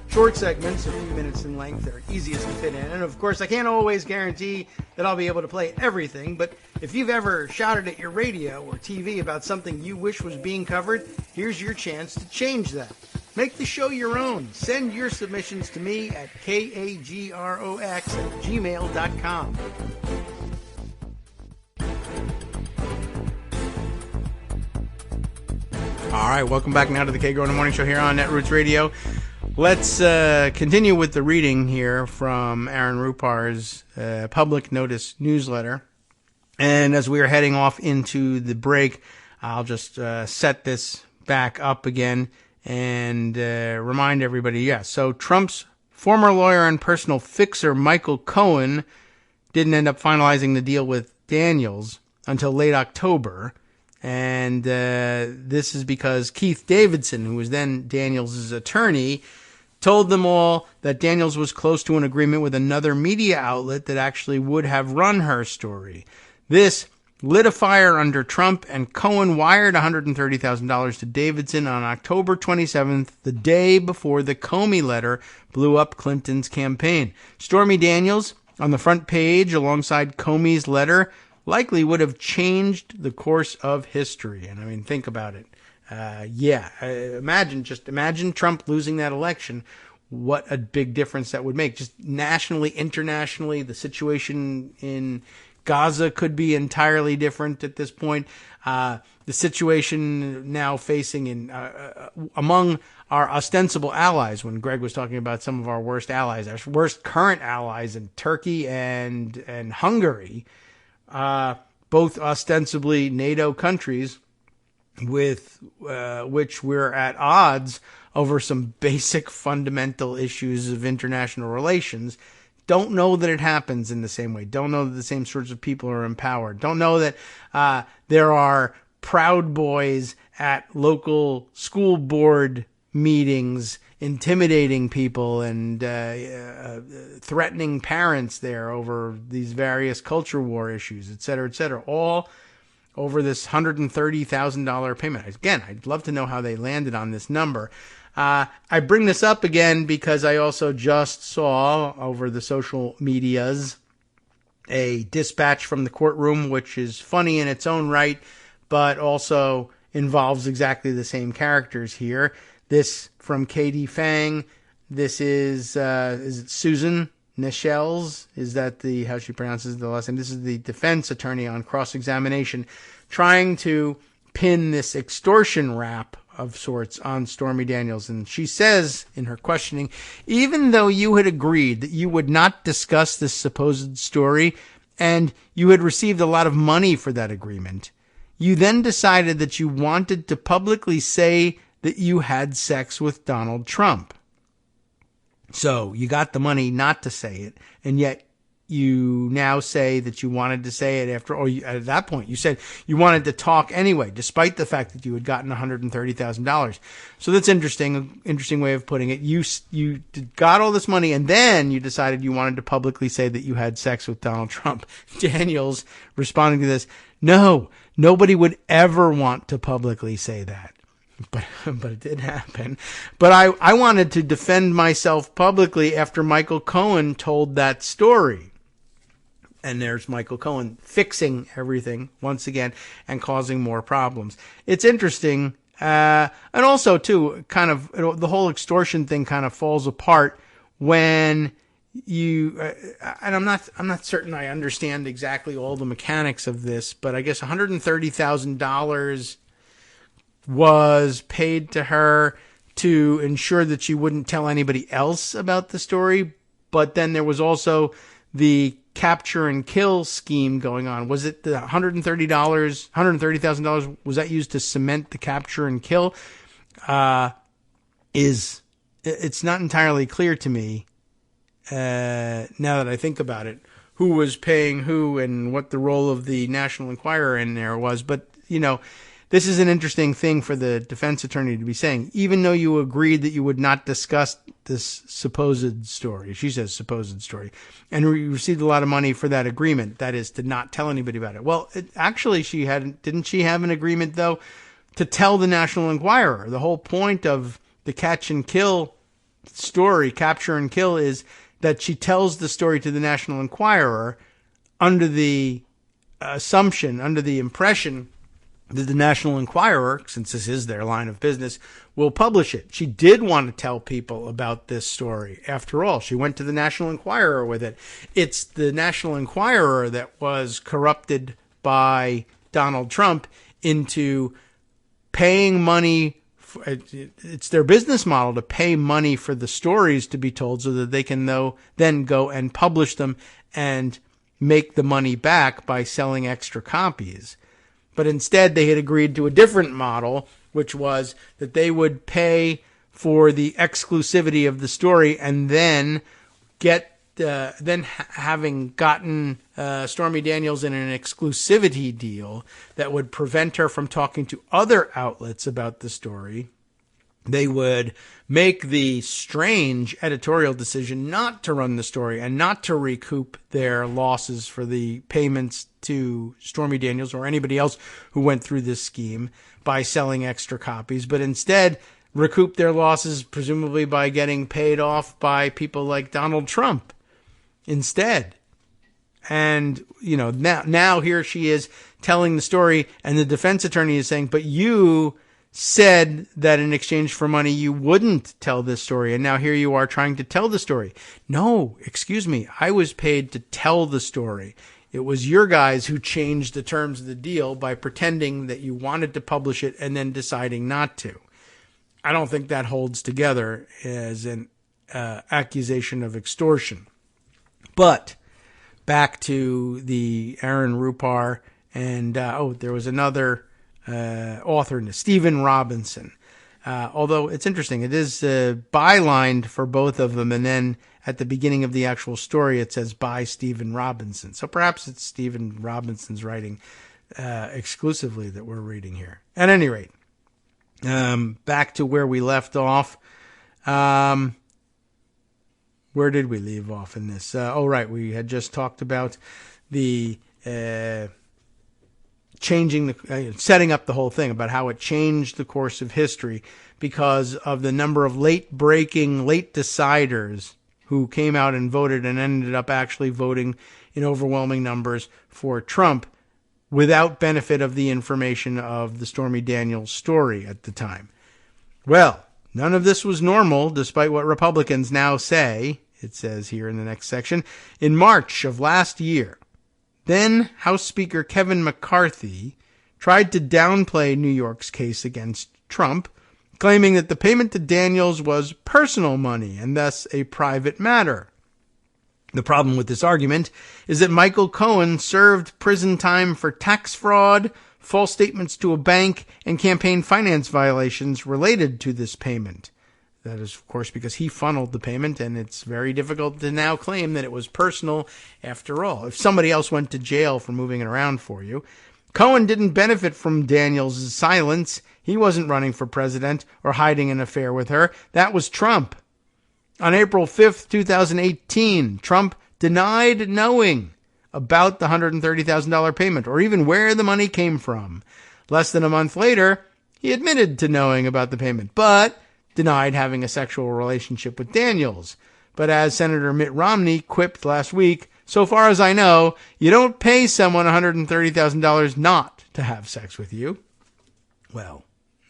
S2: Short segments, a few minutes in length, are easiest to fit in. And of course, I can't always guarantee that I'll be able to play everything, but if you've ever shouted at your radio or TV about something you wish was being covered, here's your chance to change that. Make the show your own. Send your submissions to me at kagrox@gmail.com. All right, welcome back now to the Kagro in the Morning Show here on Netroots Radio. Let's continue with the reading here from Aaron Rupar's public notice newsletter. And as we are heading off into the break, I'll just set this back up again and remind everybody, so Trump's former lawyer and personal fixer, Michael Cohen, didn't end up finalizing the deal with Daniels until late October. And this is because Keith Davidson, who was then Daniels' attorney, told them all that Daniels was close to an agreement with another media outlet that actually would have run her story. This lit a fire under Trump, and Cohen wired $130,000 to Davidson on October 27th, the day before the Comey letter blew up Clinton's campaign. Stormy Daniels, on the front page alongside Comey's letter, likely would have changed the course of history. And I mean, think about it. Imagine Trump losing that election. What a big difference that would make. Just nationally, internationally, the situation in Gaza could be entirely different at this point. The situation now facing among our ostensible allies, when Greg was talking about some of our worst allies, our worst current allies in Turkey and Hungary, both ostensibly NATO countries with which we're at odds over some basic fundamental issues of international relations. Don't know that it happens in the same way. Don't know that the same sorts of people are empowered. Don't know that there are proud boys at local school board meetings intimidating people and threatening parents there over these various culture war issues, et cetera, all over this $130,000 payment. Again, I'd love to know how they landed on this number. I bring this up again because I also just saw over the social medias a dispatch from the courtroom, which is funny in its own right, but also involves exactly the same characters here. This from Katie Fang. This is it Susan Nichels? Is that how she pronounces the last name? This is the defense attorney on cross-examination, trying to pin this extortion rap of sorts on Stormy Daniels. And she says in her questioning, even though you had agreed that you would not discuss this supposed story and you had received a lot of money for that agreement, you then decided that you wanted to publicly say that you had sex with Donald Trump. So you got the money not to say it, and yet you now say that you wanted to say it after, or at that point you said you wanted to talk anyway, despite the fact that you had gotten $130,000. So that's interesting way of putting it. You got all this money and then you decided you wanted to publicly say that you had sex with Donald Trump. Daniels responding to this, no, nobody would ever want to publicly say that. But it did happen. But I wanted to defend myself publicly after Michael Cohen told that story. And there's Michael Cohen fixing everything once again and causing more problems. It's interesting. And also, too, kind of the whole extortion thing kind of falls apart when you, and I'm not certain I understand exactly all the mechanics of this, but I guess $130,000 was paid to her to ensure that she wouldn't tell anybody else about the story. But then there was also the capture and kill scheme going on. Was it the $130,000? Was that used to cement the capture and kill? It's not entirely clear to me, now that I think about it, who was paying who and what the role of the National Enquirer in there was. But, this is an interesting thing for the defense attorney to be saying, even though you agreed that you would not discuss this supposed story. She says supposed story. And you received a lot of money for that agreement. That is to not tell anybody about it. Well, actually didn't she have an agreement though to tell the National Enquirer? The whole point of the catch and kill story, capture and kill, is that she tells the story to the National Enquirer under the impression that the National Enquirer, since this is their line of business, will publish it. She did want to tell people about this story. After all, she went to the National Enquirer with it. It's the National Enquirer that was corrupted by Donald Trump into paying money. It's their business model to pay money for the stories to be told so that they can then go and publish them and make the money back by selling extra copies. But instead, they had agreed to a different model, which was that they would pay for the exclusivity of the story and then having gotten Stormy Daniels in an exclusivity deal that would prevent her from talking to other outlets about the story, they would make the strange editorial decision not to run the story and not to recoup their losses for the payments to Stormy Daniels or anybody else who went through this scheme by selling extra copies, but instead recoup their losses presumably by getting paid off by people like Donald Trump instead. And, now here she is telling the story and the defense attorney is saying, but you said that in exchange for money you wouldn't tell this story, and now here you are trying to tell the story. No, excuse me, I was paid to tell the story. It was your guys who changed the terms of the deal by pretending that you wanted to publish it and then deciding not to. I don't think that holds together as an accusation of extortion. But back to the Aaron Rupar and, there was another author, Stephen Robinson. Although it's interesting, it is bylined for both of them, and then at the beginning of the actual story it says by Stephen Robinson. So perhaps it's Stephen Robinson's writing exclusively that we're reading here. At any rate, back to where we left off. Where did we leave off in this? We had just talked about the setting up the whole thing, about how it changed the course of history because of the number of late deciders who came out and voted and ended up actually voting in overwhelming numbers for Trump without benefit of the information of the Stormy Daniels story at the time. Well, none of this was normal, despite what Republicans now say. It says here in the next section, in March of last year, then House Speaker Kevin McCarthy tried to downplay New York's case against Trump, claiming that the payment to Daniels was personal money and thus a private matter. The problem with this argument is that Michael Cohen served prison time for tax fraud, false statements to a bank, and campaign finance violations related to this payment. That is, of course, because he funneled the payment, and it's very difficult to now claim that it was personal after all. If somebody else went to jail for moving it around for you. Cohen didn't benefit from Daniels' silence. He wasn't running for president or hiding an affair with her. That was Trump. On April 5th, 2018, Trump denied knowing about the $130,000 payment or even where the money came from. Less than a month later, he admitted to knowing about the payment, but denied having a sexual relationship with Daniels. But as Senator Mitt Romney quipped last week, so far as I know, you don't pay someone $130,000 not to have sex with you. Well,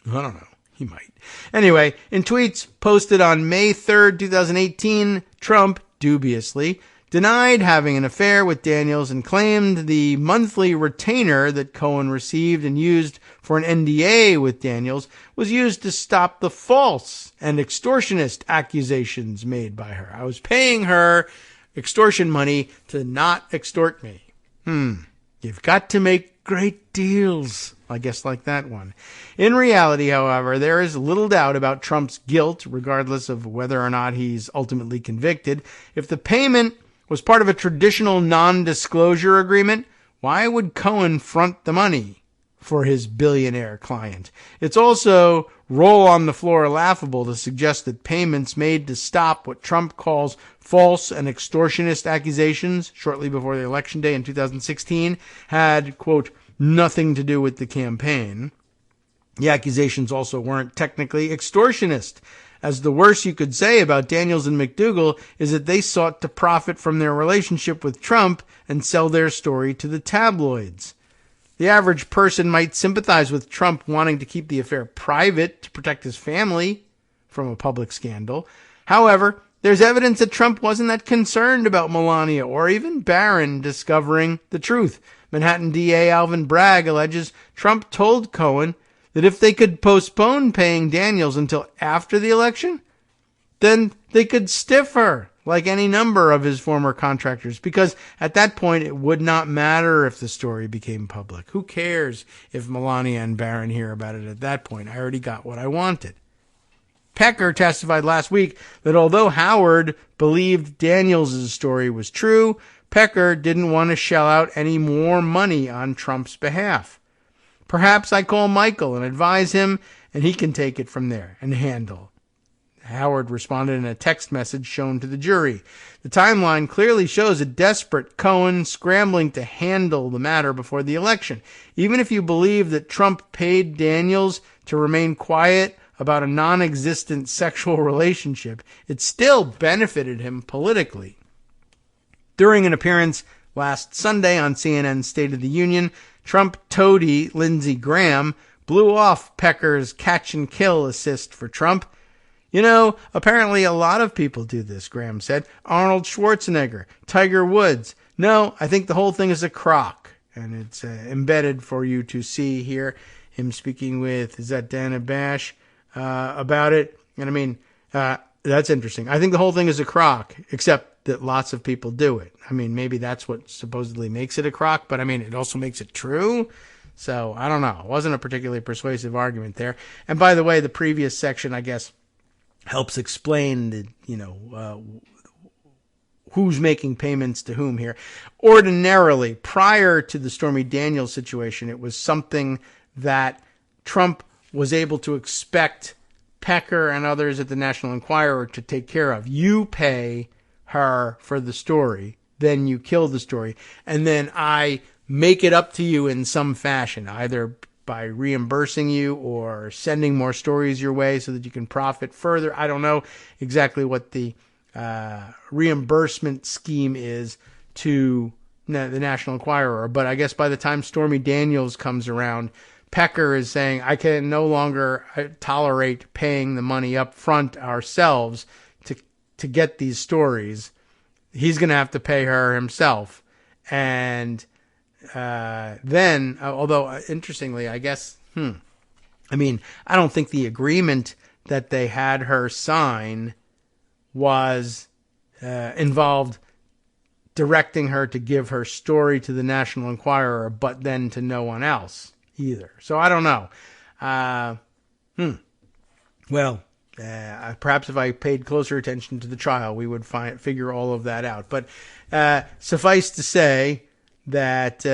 S2: I don't know. He might. Anyway, in tweets posted on May 3rd, 2018, Trump, dubiously, denied having an affair with Daniels and claimed the monthly retainer that Cohen received and used for an NDA with Daniels was used to stop the false and extortionist accusations made by her. I was paying her extortion money to not extort me. You've got to make great deals, I guess, like that one. In reality, however, there is little doubt about Trump's guilt, regardless of whether or not he's ultimately convicted. If the payment was part of a traditional non-disclosure agreement, why would Cohen front the money for his billionaire client? It's also roll on the floor laughable to suggest that payments made to stop what Trump calls false and extortionist accusations shortly before the election day in 2016 had, quote, nothing to do with the campaign. The accusations also weren't technically extortionist, as the worst you could say about Daniels and McDougal is that they sought to profit from their relationship with Trump and sell their story to the tabloids. The average person might sympathize with Trump wanting to keep the affair private to protect his family from a public scandal. However, there's evidence that Trump wasn't that concerned about Melania or even Barron discovering the truth. Manhattan DA Alvin Bragg alleges Trump told Cohen that if they could postpone paying Daniels until after the election, then they could stiff her like any number of his former contractors, because at that point it would not matter if the story became public. Who cares if Melania and Barron hear about it at that point? I already got what I wanted. Pecker testified last week that although Howard believed Daniels' story was true, Pecker didn't want to shell out any more money on Trump's behalf. Perhaps I call Michael and advise him, and he can take it from there and handle. Howard responded in a text message shown to the jury. The timeline clearly shows a desperate Cohen scrambling to handle the matter before the election. Even if you believe that Trump paid Daniels to remain quiet about a non-existent sexual relationship, it still benefited him politically. During an appearance last Sunday on CNN's State of the Union, Trump toady Lindsey Graham blew off Pecker's catch-and-kill assist for Trump. You know, apparently a lot of people do this, Graham said. Arnold Schwarzenegger, Tiger Woods. No, I think the whole thing is a crock. And it's embedded for you to see here. Him speaking with, is that Dana Bash, about it. And I mean, that's interesting. I think the whole thing is a crock, except that lots of people do it. I mean, maybe that's what supposedly makes it a crock, but I mean, it also makes it true. So I don't know. It wasn't a particularly persuasive argument there. And by the way, the previous section, I guess, helps explain the, who's making payments to whom here. Ordinarily, prior to the Stormy Daniels situation, it was something that Trump was able to expect Pecker and others at the National Enquirer to take care of. You pay her for the story, then you kill the story, and then I make it up to you in some fashion, either by reimbursing you or sending more stories your way so that you can profit further. I don't know exactly what the reimbursement scheme is to the National Enquirer, but I guess by the time Stormy Daniels comes around, Pecker is saying, I can no longer tolerate paying the money up front ourselves to get these stories. He's going to have to pay her himself. And then, although interestingly, I guess, I mean, I don't think the agreement that they had her sign was involved directing her to give her story to the National Enquirer, but then to no one else either. So I don't know. Well, Perhaps if I paid closer attention to the trial, we would figure all of that out. But suffice to say that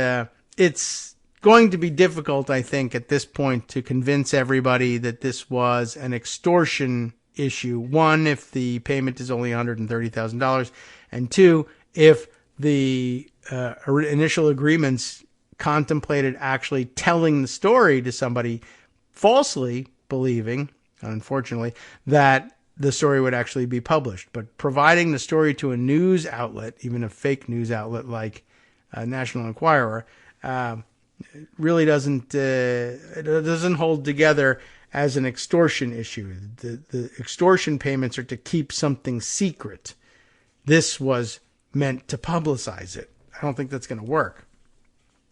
S2: it's going to be difficult, I think, at this point to convince everybody that this was an extortion issue. One, if the payment is only $130,000, and two, if the initial agreements contemplated actually telling the story to somebody, falsely believing, unfortunately, that the story would actually be published. But providing the story to a news outlet, even a fake news outlet like National Enquirer, really doesn't hold together as an extortion issue. The extortion payments are to keep something secret. This was meant to publicize it. I don't think that's going to work.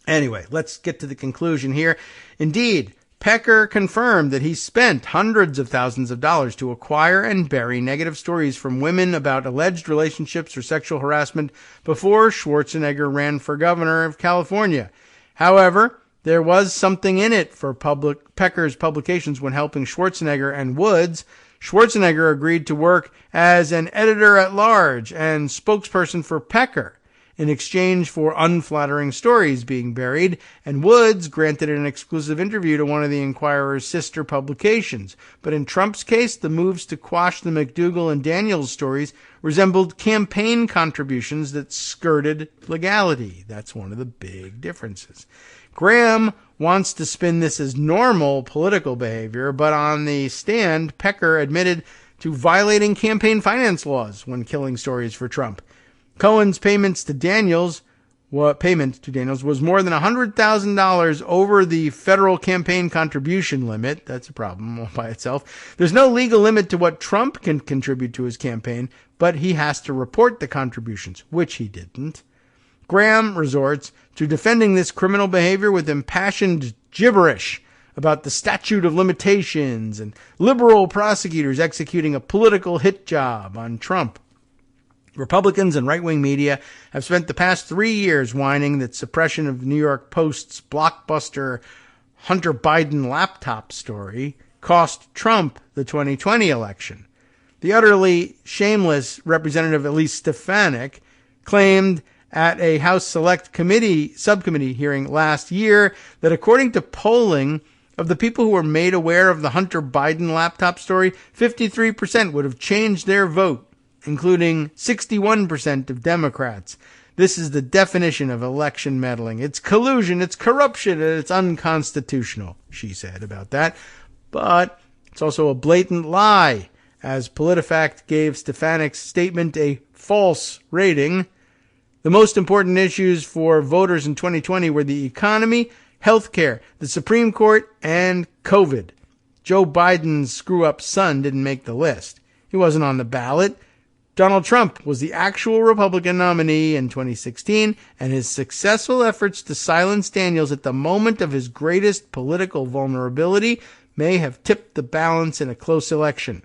S2: Anyway, let's get to the conclusion here. Indeed, Pecker confirmed that he spent hundreds of thousands of dollars to acquire and bury negative stories from women about alleged relationships or sexual harassment before Schwarzenegger ran for governor of California. However, there was something in it for Pecker's publications when helping Schwarzenegger and Woods. Schwarzenegger agreed to work as an editor-at-large and spokesperson for Pecker in exchange for unflattering stories being buried, and Woods granted an exclusive interview to one of the Enquirer's sister publications. But in Trump's case, the moves to quash the McDougal and Daniels stories resembled campaign contributions that skirted legality. That's one of the big differences. Graham wants to spin this as normal political behavior, but on the stand, Pecker admitted to violating campaign finance laws when killing stories for Trump. Cohen's payment to Daniels was more than $100,000 over the federal campaign contribution limit. That's a problem all by itself. There's no legal limit to what Trump can contribute to his campaign, but he has to report the contributions, which he didn't. Graham resorts to defending this criminal behavior with impassioned gibberish about the statute of limitations and liberal prosecutors executing a political hit job on Trump. Republicans and right-wing media have spent the past 3 years whining that suppression of New York Post's blockbuster Hunter Biden laptop story cost Trump the 2020 election. The utterly shameless Representative Elise Stefanik claimed at a House Select Committee subcommittee hearing last year that according to polling of the people who were made aware of the Hunter Biden laptop story, 53% would have changed their vote, including 61% of Democrats. This is the definition of election meddling. It's collusion, it's corruption, and it's unconstitutional, she said about that. But it's also a blatant lie, as PolitiFact gave Stefanik's statement a false rating. The most important issues for voters in 2020 were the economy, healthcare, the Supreme Court, and COVID. Joe Biden's screw-up son didn't make the list. He wasn't on the ballot. Donald Trump was the actual Republican nominee in 2016, and his successful efforts to silence Daniels at the moment of his greatest political vulnerability may have tipped the balance in a close election.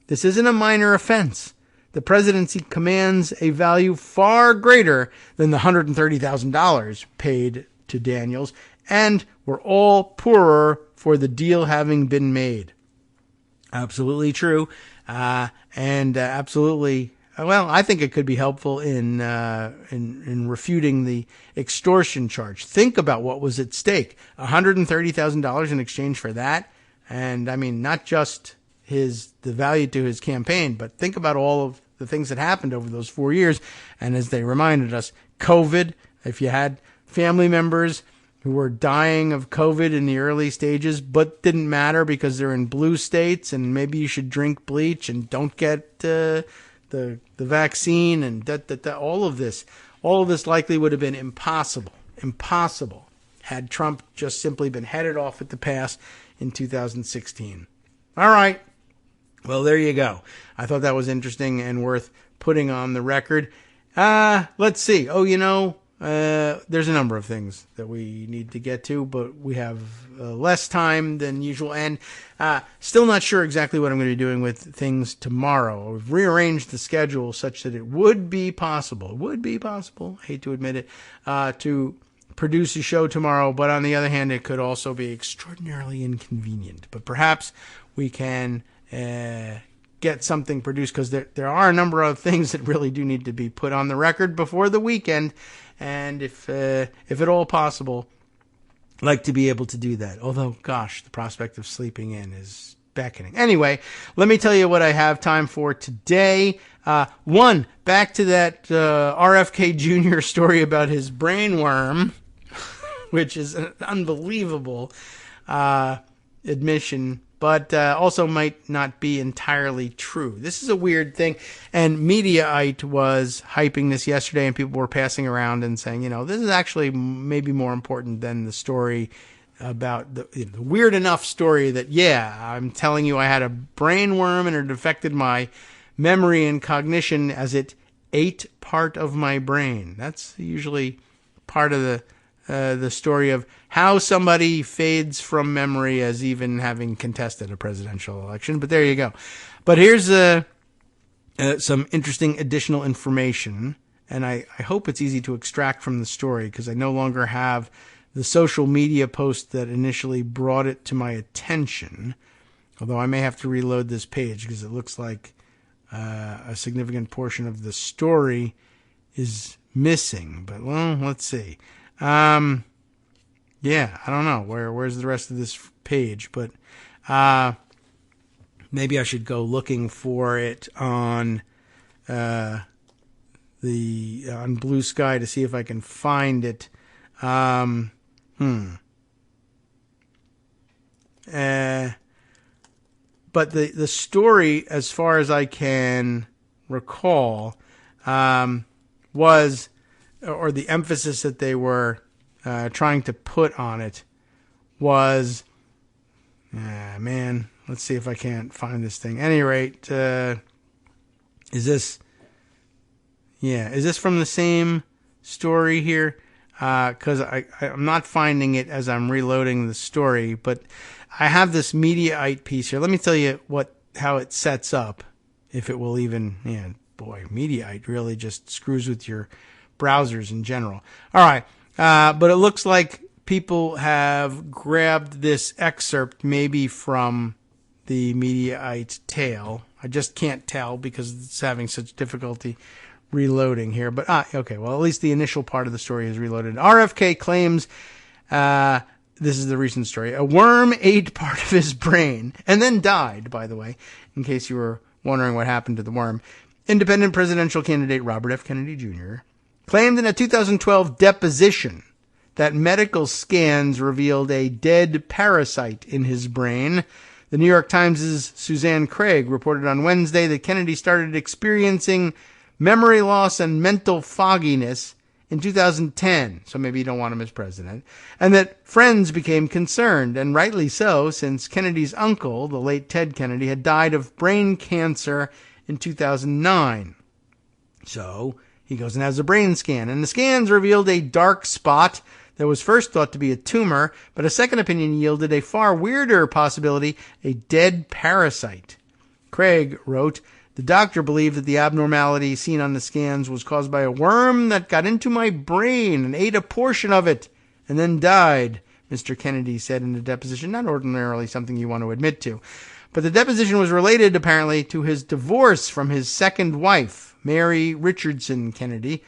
S2: This isn't a minor offense. The presidency commands a value far greater than the $130,000 paid to Daniels, and we're all poorer for the deal having been made. Absolutely true. And absolutely, well, I think it could be helpful in refuting the extortion charge. Think about what was at stake. $130,000 in exchange for that. And I mean, not just the value to his campaign, but think about all of the things that happened over those 4 years. And as they reminded us, COVID, if you had family members who were dying of COVID in the early stages, but didn't matter because they're in blue states, and maybe you should drink bleach and don't get the vaccine, and all of this likely would have been impossible had Trump just simply been headed off at the pass in 2016. All right. Well, there you go. I thought that was interesting and worth putting on the record. Let's see. There's a number of things that we need to get to, but we have less time than usual, and still not sure exactly what I'm going to be doing with things tomorrow. We've rearranged the schedule such that it would be possible, I hate to admit it, to produce a show tomorrow, but on the other hand, it could also be extraordinarily inconvenient. But perhaps we can get something produced, because there are a number of things that really do need to be put on the record before the weekend, and if at all possible, like to be able to do that. Although, gosh, the prospect of sleeping in is beckoning. Anyway, let me tell you what I have time for today. One, back to that RFK Jr. story about his brainworm, which is an unbelievable admission, but also might not be entirely true. This is a weird thing, and Mediaite was hyping this yesterday, and people were passing around and saying, this is actually maybe more important than the story about the weird enough story that, I'm telling you I had a brainworm and it affected my memory and cognition as it ate part of my brain. That's usually part of the story of how somebody fades from memory as even having contested a presidential election. But there you go. But here's some interesting additional information, and I hope it's easy to extract from the story, because I no longer have the social media post that initially brought it to my attention, although I may have to reload this page because it looks like a significant portion of the story is missing. But, well, let's see. I don't know. Where's the rest of this page? But maybe I should go looking for it on Blue Sky to see if I can find it. But the story, as far as I can recall, was, or the emphasis that they were trying to put on it was, let's see if I can't find this thing. At any rate, is this from the same story here? Because I'm not finding it as I'm reloading the story, but I have this Mediaite piece here. Let me tell you how it sets up, if it will even, Mediaite really just screws with your browsers in general. All right, but it looks like people have grabbed this excerpt maybe from the Mediaite tale. I just can't tell because it's having such difficulty reloading here. But, okay, well, at least the initial part of the story is reloaded. RFK claims, this is the recent story, a worm ate part of his brain and then died, by the way, in case you were wondering what happened to the worm. Independent presidential candidate Robert F. Kennedy Jr. claimed in a 2012 deposition that medical scans revealed a dead parasite in his brain. The New York Times' Suzanne Craig reported on Wednesday that Kennedy started experiencing memory loss and mental fogginess in 2010, so maybe you don't want him as president, and that friends became concerned, and rightly so, since Kennedy's uncle, the late Ted Kennedy, had died of brain cancer in 2009. So he goes and has a brain scan, and the scans revealed a dark spot that was first thought to be a tumor, but a second opinion yielded a far weirder possibility, a dead parasite. Craig wrote, "The doctor believed that the abnormality seen on the scans was caused by a worm that got into my brain and ate a portion of it and then died," Mr. Kennedy said in a deposition, not ordinarily something you want to admit to. But the deposition was related, apparently, to his divorce from his second wife, Mary Richardson Kennedy,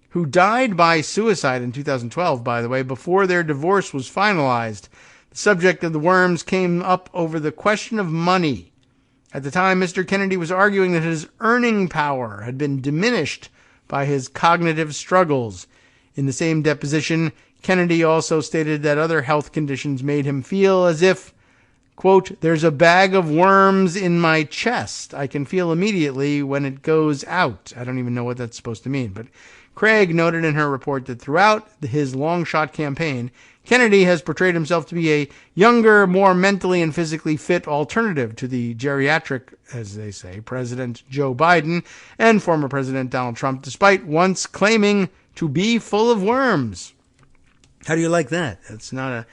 S2: who died by suicide in 2012, by the way, before their divorce was finalized. The subject of the worms came up over the question of money. At the time, Mr. Kennedy was arguing that his earning power had been diminished by his cognitive struggles. In the same deposition, Kennedy also stated that other health conditions made him feel as if, quote, "there's a bag of worms in my chest. I can feel immediately when it goes out." I don't even know what that's supposed to mean, but Craig noted in her report that throughout his long-shot campaign, Kennedy has portrayed himself to be a younger, more mentally and physically fit alternative to the geriatric, as they say, President Joe Biden and former President Donald Trump, despite once claiming to be full of worms. How do you like that? That's not a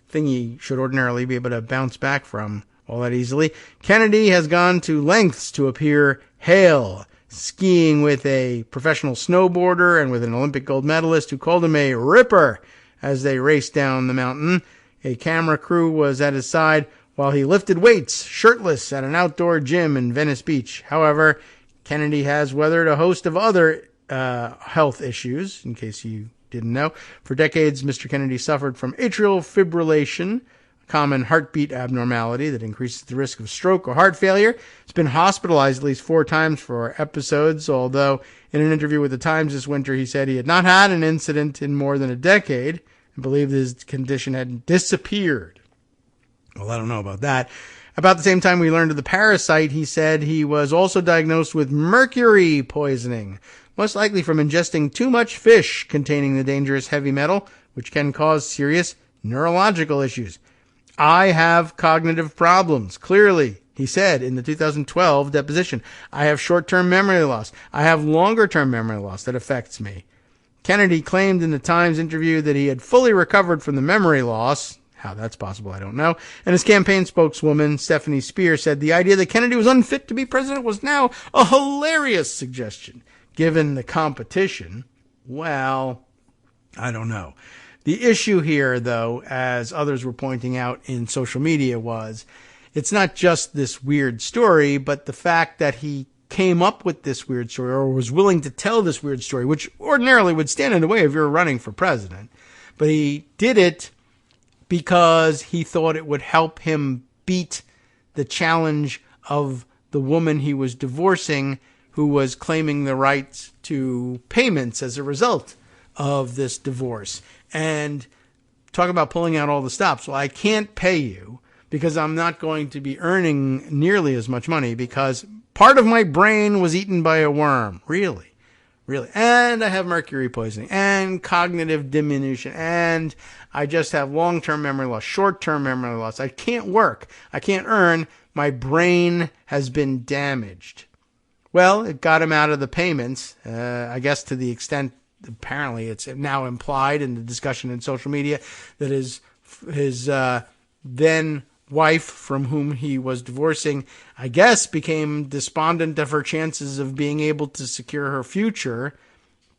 S2: thing you should ordinarily be able to bounce back from all that easily. Kennedy has gone to lengths to appear hale, skiing with a professional snowboarder and with an Olympic gold medalist who called him a ripper as they raced down the mountain. A camera crew was at his side while he lifted weights shirtless at an outdoor gym in Venice Beach. However, Kennedy has weathered a host of other health issues, in case you didn't know. For decades, Mr. Kennedy suffered from atrial fibrillation, a common heartbeat abnormality that increases the risk of stroke or heart failure. He's been hospitalized at least 4 times for episodes, although in an interview with the Times this winter, he said he had not had an incident in more than a decade and believed his condition had disappeared. Well, I don't know about that. About the same time we learned of the parasite, he said he was also diagnosed with mercury poisoning, most likely from ingesting too much fish containing the dangerous heavy metal, which can cause serious neurological issues. I have cognitive problems, clearly, he said in the 2012 deposition. I have short-term memory loss. I have longer-term memory loss that affects me. Kennedy claimed in the Times interview that he had fully recovered from the memory loss. How that's possible, I don't know. And his campaign spokeswoman, Stephanie Spear, said the idea that Kennedy was unfit to be president was now a hilarious suggestion. Given the competition, well, I don't know. The issue here, though, as others were pointing out in social media, was it's not just this weird story, but the fact that he came up with this weird story or was willing to tell this weird story, which ordinarily would stand in the way if you're running for president. But he did it because he thought it would help him beat the challenge of the woman he was divorcing, who was claiming the rights to payments as a result of this divorce. And talk about pulling out all the stops. Well, I can't pay you because I'm not going to be earning nearly as much money because part of my brain was eaten by a worm. Really. And I have mercury poisoning and cognitive diminution. And I just have long-term memory loss, short-term memory loss. I can't work. I can't earn. My brain has been damaged. Well, it got him out of the payments, I guess to the extent, apparently it's now implied in the discussion in social media, that his then wife, from whom he was divorcing, I guess became despondent of her chances of being able to secure her future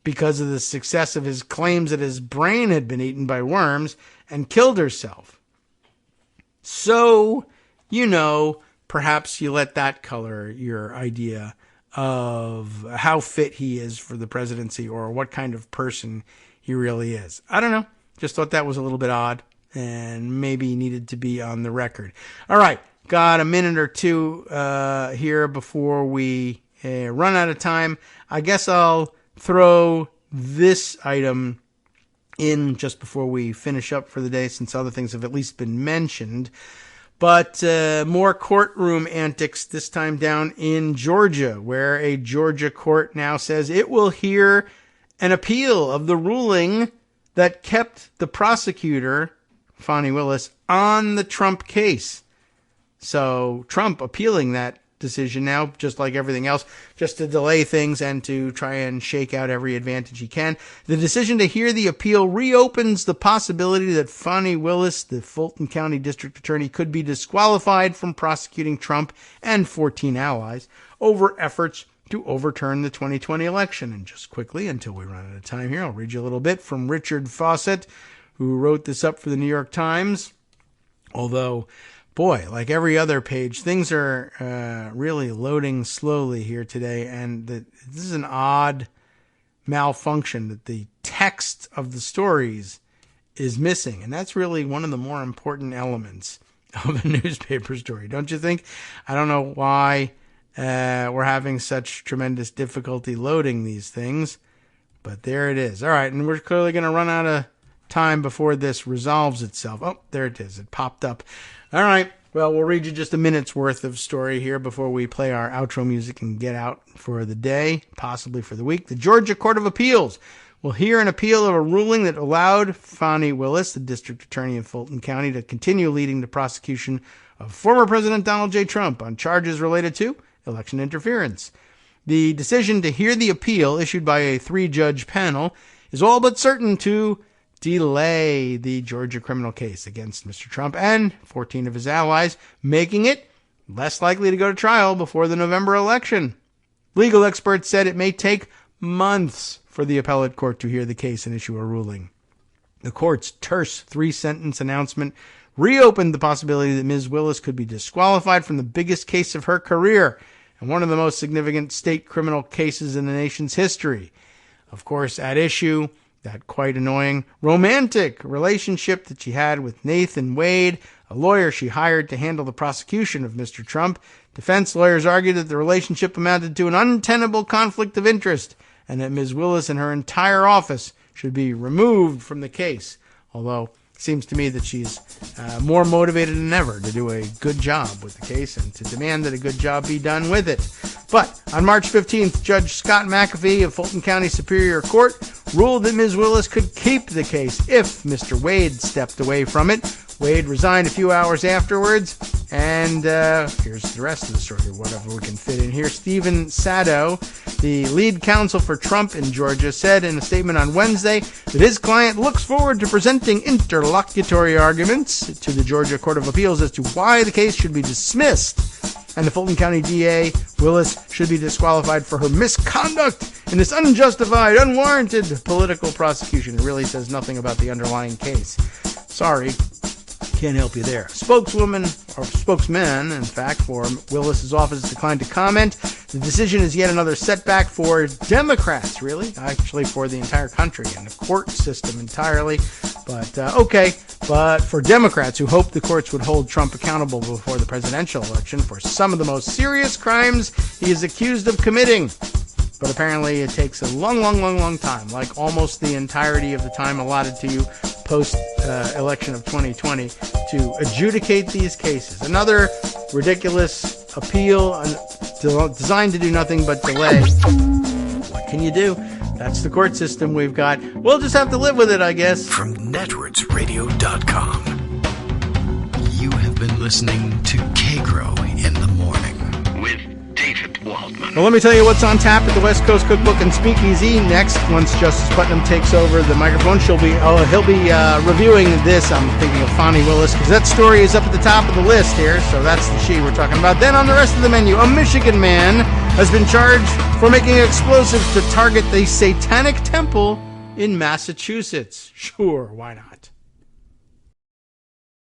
S2: because of the success of his claims that his brain had been eaten by worms, and killed herself. So, perhaps you let that color your idea of how fit he is for the presidency or what kind of person he really is. I don't know. Just thought that was a little bit odd and maybe needed to be on the record. All right. Got a minute or two here before we run out of time. I guess I'll throw this item in just before we finish up for the day, since other things have at least been mentioned. But more courtroom antics, this time down in Georgia, where a Georgia court now says it will hear an appeal of the ruling that kept the prosecutor, Fani Willis, on the Trump case. So Trump appealing that decision now, just like everything else, just to delay things and to try and shake out every advantage he can. The decision to hear the appeal reopens the possibility that Fani Willis, the Fulton County District Attorney, could be disqualified from prosecuting Trump and 14 allies over efforts to overturn the 2020 election. And just quickly, until we run out of time here, I'll read you a little bit from Richard Fawcett, who wrote this up for the New York Times. Although, boy, like every other page, things are really loading slowly here today, and this is an odd malfunction that the text of the stories is missing, and that's really one of the more important elements of a newspaper story, don't you think? I don't know why we're having such tremendous difficulty loading these things, but there it is. All right, and we're clearly going to run out of time before this resolves itself. Oh, there it is. It popped up. All right. Well, we'll read you just a minute's worth of story here before we play our outro music and get out for the day, possibly for the week. The Georgia Court of Appeals will hear an appeal of a ruling that allowed Fani Willis, the district attorney in Fulton County, to continue leading the prosecution of former President Donald J. Trump on charges related to election interference. The decision to hear the appeal, issued by a 3-judge panel, is all but certain to delay the Georgia criminal case against Mr. Trump and 14 of his allies, making it less likely to go to trial before the November election. Legal experts said it may take months for the appellate court to hear the case and issue a ruling. The court's terse 3-sentence announcement reopened the possibility that Ms. Willis could be disqualified from the biggest case of her career and one of the most significant state criminal cases in the nation's history. Of course, at issue, that quite annoying romantic relationship that she had with Nathan Wade, a lawyer she hired to handle the prosecution of Mr. Trump. Defense lawyers argued that the relationship amounted to an untenable conflict of interest and that Ms. Willis and her entire office should be removed from the case, although it seems to me that she's more motivated than ever to do a good job with the case and to demand that a good job be done with it. But on March 15th, Judge Scott McAfee of Fulton County Superior Court ruled that Ms. Willis could keep the case if Mr. Wade stepped away from it. Wade resigned a few hours afterwards, and here's the rest of the story, whatever we can fit in here. Stephen Sado, the lead counsel for Trump in Georgia, said in a statement on Wednesday that his client looks forward to presenting interlocutory arguments to the Georgia Court of Appeals as to why the case should be dismissed, and the Fulton County DA, Willis, should be disqualified for her misconduct in this unjustified, unwarranted political prosecution. It really says nothing about the underlying case. Sorry. Can't help you there. Spokesman, in fact, for Willis's office declined to comment. The decision is yet another setback for Democrats, really. Actually, for the entire country and the court system entirely. But, okay. But for Democrats who hoped the courts would hold Trump accountable before the presidential election for some of the most serious crimes he is accused of committing. But apparently it takes a long time, like almost the entirety of the time allotted to you post-election of 2020 to adjudicate these cases. Another ridiculous appeal designed to do nothing but delay. What can you do? That's the court system we've got. We'll just have to live with it, I guess.
S1: From networksradio.com, you have been listening to Kagro in the Morning with David Waldman.
S2: Well, let me tell you what's on tap at the West Coast Cookbook and Speakeasy. Next, once Justice Putnam takes over the microphone, he'll be reviewing this. I'm thinking of Fonnie Willis, because that story is up at the top of the list here, so that's the she we're talking about. Then on the rest of the menu, a Michigan man has been charged for making explosives to target the Satanic Temple in Massachusetts. Sure, why not?